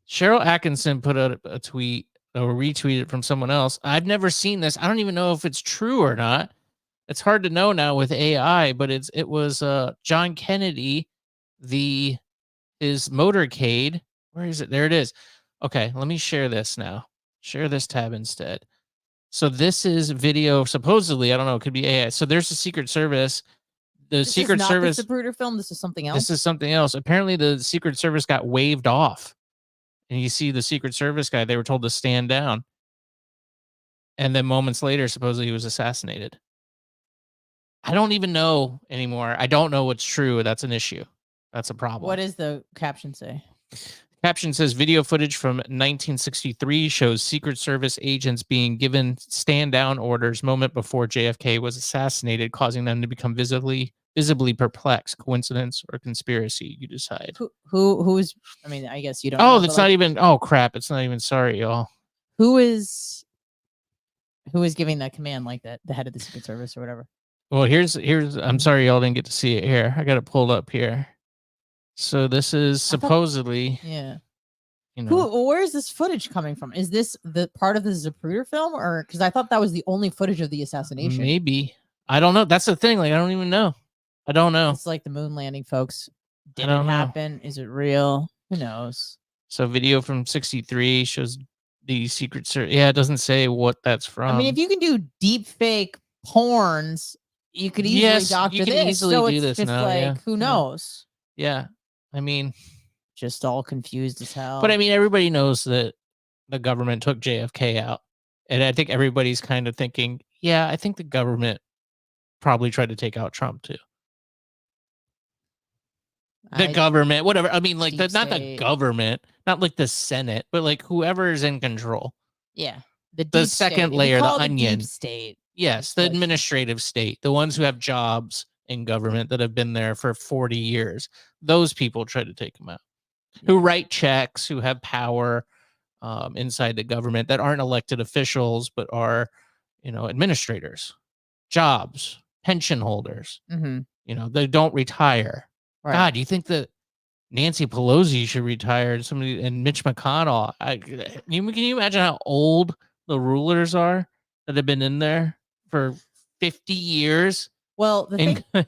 Cheryl Atkinson put out a tweet or retweeted from someone else. I've never seen this. I don't even know if it's true or not. It's hard to know now with AI, but it was John Kennedy, his motorcade. Where is it? There it is. Okay, let me share this now. Share this tab instead. So this is video, supposedly, I don't know, it could be AI. So there's the Secret Service. This is not the Zapruder film. This is something else. This is something else. Apparently, the Secret Service got waved off. And you see the Secret Service guy, they were told to stand down. And then moments later, supposedly he was assassinated. I don't even know anymore. I don't know what's true. That's an issue. That's a problem. What does the caption say? Caption says video footage from 1963 shows Secret Service agents being given stand down orders moment before JFK was assassinated, causing them to become visibly perplexed. Coincidence or conspiracy? You decide. Who's? I mean, I guess you don't. Oh, that's not even. Oh crap! It's not even. Sorry, y'all. Who is giving that command like that? The head of the Secret Service or whatever. Well, here's. I'm sorry, y'all didn't get to see it here. I got it pulled up here. So this is supposedly. Yeah. Where is this footage coming from? Is this the part of the Zapruder film, or because I thought that was the only footage of the assassination? Maybe. I don't know. That's the thing. Like, I don't even know. I don't know. It's like the moon landing, folks. Did it happen? Is it real? Who knows? So video from 63 shows the Secret Service. Yeah, it doesn't say what that's from. I mean, if you can do deep fake porns, you could easily Yes, you doctor can this. easily So do it's this just now, like, yeah, who yeah. knows? Yeah. I mean, Just all confused as hell. but I mean, everybody knows that the government took JFK out. And I think everybody's kind of thinking, yeah, I think the government probably tried to take out Trump too. The government, whatever. I mean, like Deep not the state. government, not like the Senate, but like whoever is in control. Yeah. The The deep second state. layer, We the call it onion. deep state. Yes, the administrative state, the ones who have jobs in government that have been there for 40 years. Those people try to take them out. Who write checks, who have power inside the government that aren't elected officials, but are, administrators, jobs, pension holders. They don't retire. Right. God, you think that Nancy Pelosi should retire and Mitch McConnell? Can you imagine how old the rulers are that have been in there for 50 years? Well,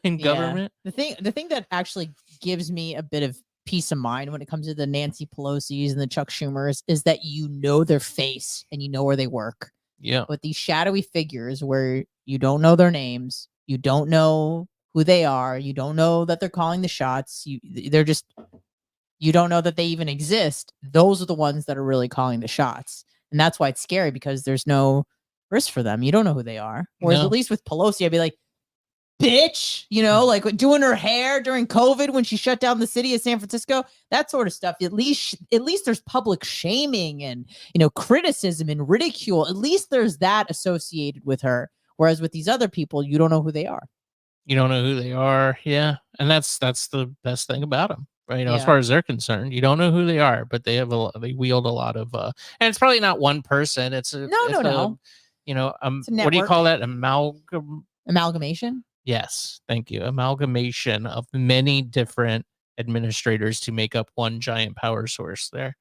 in government. The thing that actually gives me a bit of peace of mind when it comes to the Nancy Pelosi's and the Chuck Schumers is that you know their face and you know where they work. Yeah. But these shadowy figures where you don't know their names, you don't know who they are, you don't know that they're calling the shots, you don't know that they even exist. Those are the ones that are really calling the shots. And that's why it's scary, because there's no risk for them. You don't know who they are. Whereas at least with Pelosi, I'd be like, bitch, like doing her hair during COVID when she shut down the city of San Francisco, that sort of stuff. At least there's public shaming and, criticism and ridicule. At least there's that associated with her. Whereas with these other people, you don't know who they are. You don't know who they are. Yeah. And that's the best thing about them. Right. As far as they're concerned, you don't know who they are, but they wield a lot of, and it's probably not one person. It's no. What do you call that? Amalgamation? Yes. Thank you. Amalgamation of many different administrators to make up one giant power source there.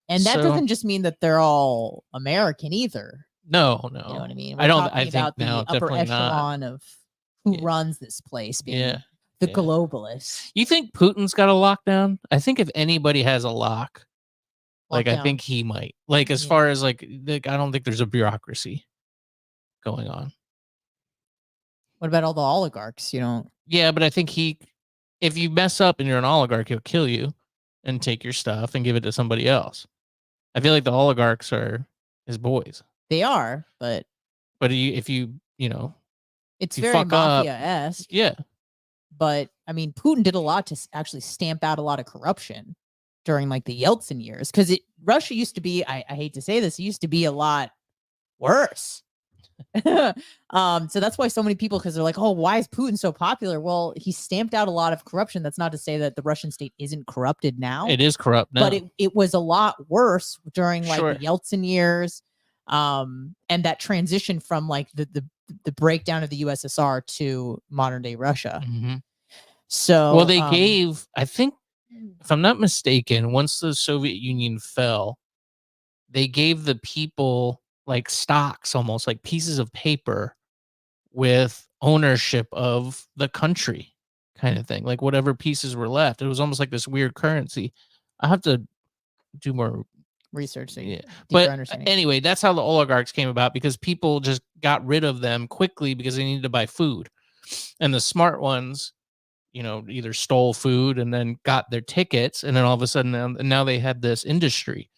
And that doesn't just mean that they're all American either. No. You know what I mean? I think the upper echelon of who runs this place being the globalists. You think Putin's got a lockdown? I think if anybody has a lockdown, I think he might. As far as I don't think there's a bureaucracy going on. What about all the oligarchs? Yeah, but I think if you mess up and you're an oligarch, he'll kill you and take your stuff and give it to somebody else. I feel like the oligarchs are his boys. They are, but if it's very mafia-esque. Yeah. But I mean, Putin did a lot to actually stamp out a lot of corruption during the Yeltsin years, because Russia used to be, I hate to say this, it used to be a lot worse. So that's why so many people, because they're like, oh, why is Putin so popular? Well, he stamped out a lot of corruption. That's not to say that the Russian state isn't corrupted now. It is corrupt now. But it was a lot worse during the Yeltsin years. And that transition from the breakdown of the USSR to modern day Russia. Mm-hmm. So they gave, I think, if I'm not mistaken, once the Soviet Union fell, they gave the people stocks, almost like pieces of paper with ownership of the country, kind of thing. Whatever pieces were left, it was almost like this weird currency. I have to do more research. Yeah. But anyway, that's how the oligarchs came about, because people just got rid of them quickly because they needed to buy food. And the smart ones, either stole food and then got their tickets. And then all of a sudden now they had this industry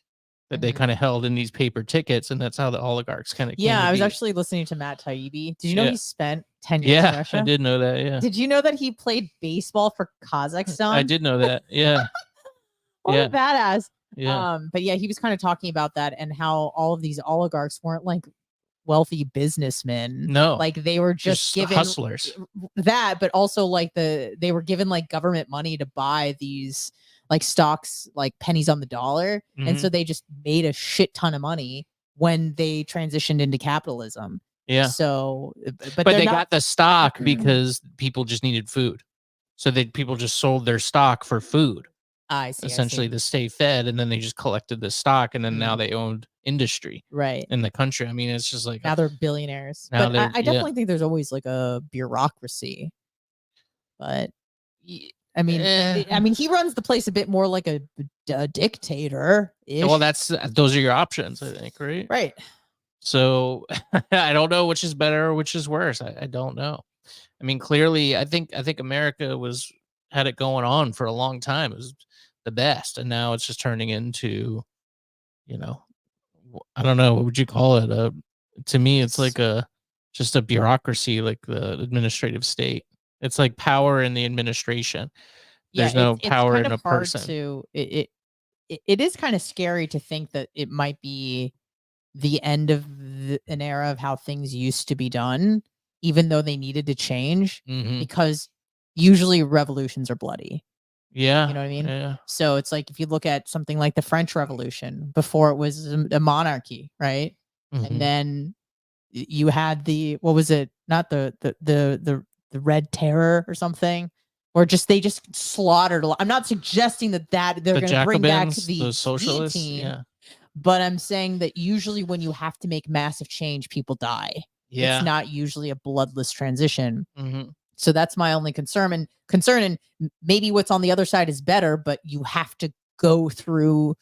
that they kind of held in these paper tickets. And that's how the oligarchs kind of came to I was be. actually listening to Matt Taibbi. Did you know he spent 10 years in Russia? I did know that. Yeah. Did you know that he played baseball for Kazakhstan? I did know that. Yeah. What a badass. Yeah. But he was kind of talking about that and how all of these oligarchs weren't wealthy businessmen. No. They were just given hustlers. That, but also they were given government money to buy these stocks, pennies on the dollar. Mm-hmm. And so they just made a shit ton of money when they transitioned into capitalism. Yeah. So, but they got the stock because people just needed food. So people just sold their stock for food. I see. Essentially to stay fed, and then they just collected the stock, and then now they owned industry in the country. I mean, it's just now they're billionaires. But I definitely think there's always a bureaucracy. But I mean, Eh. he runs the place a bit more like a dictator. Well, those are your options, I think, right? Right. So I don't know which is better or which is worse. I don't know. I mean, clearly, I think America had it going on for a long time. It was the best, and now it's just turning into, I don't know, what would you call it? To me, it's like just a bureaucracy, like the administrative state. It's like power in the administration. There's no power in a person. It is kind of scary to think that it might be the end of an era of how things used to be done, even though they needed to change, because usually revolutions are bloody. Yeah. You know what I mean? Yeah. So it's like, if you look at something like the French Revolution, before it was a monarchy, right? And then you had what was it? Not the Red Terror or something, or they just slaughtered a lot. I'm not suggesting that they're going to bring back the socialists, guillotine, but I'm saying that usually when you have to make massive change, people die. Yeah. It's not usually a bloodless transition. So that's my only concern. And maybe what's on the other side is better, but you have to go through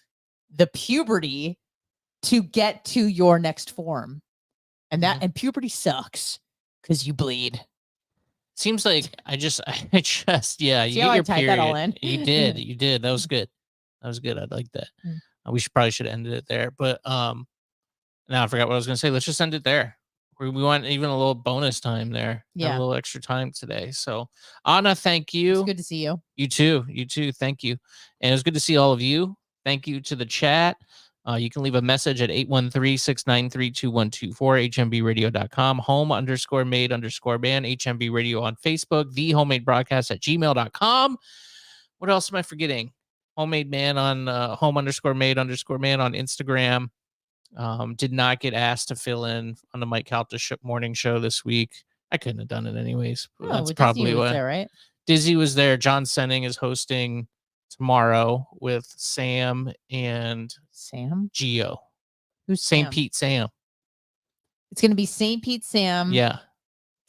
the puberty to get to your next form. And and puberty sucks because you bleed. Seems like you get your period. That all in? You did. That was good. I like that. We probably should have ended it there, but now I forgot what I was going to say. Let's just end it there. We want even a little bonus time there. Yeah. A little extra time today. So Anna, thank you. It's good to see you. You too. Thank you. And it was good to see all of you. Thank you to the chat. You can leave a message at 813-693-2124, hmbradio.com, home_made_band, HMB Radio on Facebook, the homemade broadcast at gmail.com. What else am I forgetting? Homemade man on home_made_man on Instagram. Did not get asked to fill in on the Mike Calta morning show this week. I couldn't have done it anyways. But that's probably why. There, right? Dizzy was there. John Senning is hosting tomorrow with Sam and Gio. Who's St. Pete Sam? It's going to be St. Pete Sam. Yeah.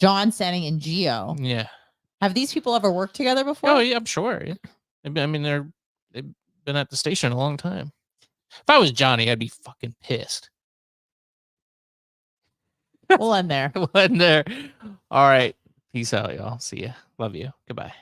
John Senning and Gio. Yeah. Have these people ever worked together before? Oh yeah, I'm sure. Yeah. I mean, they've been at the station a long time. If I was Johnny, I'd be fucking pissed. We'll end there. We'll end there. All right. Peace out, y'all. See ya. Love you. Goodbye.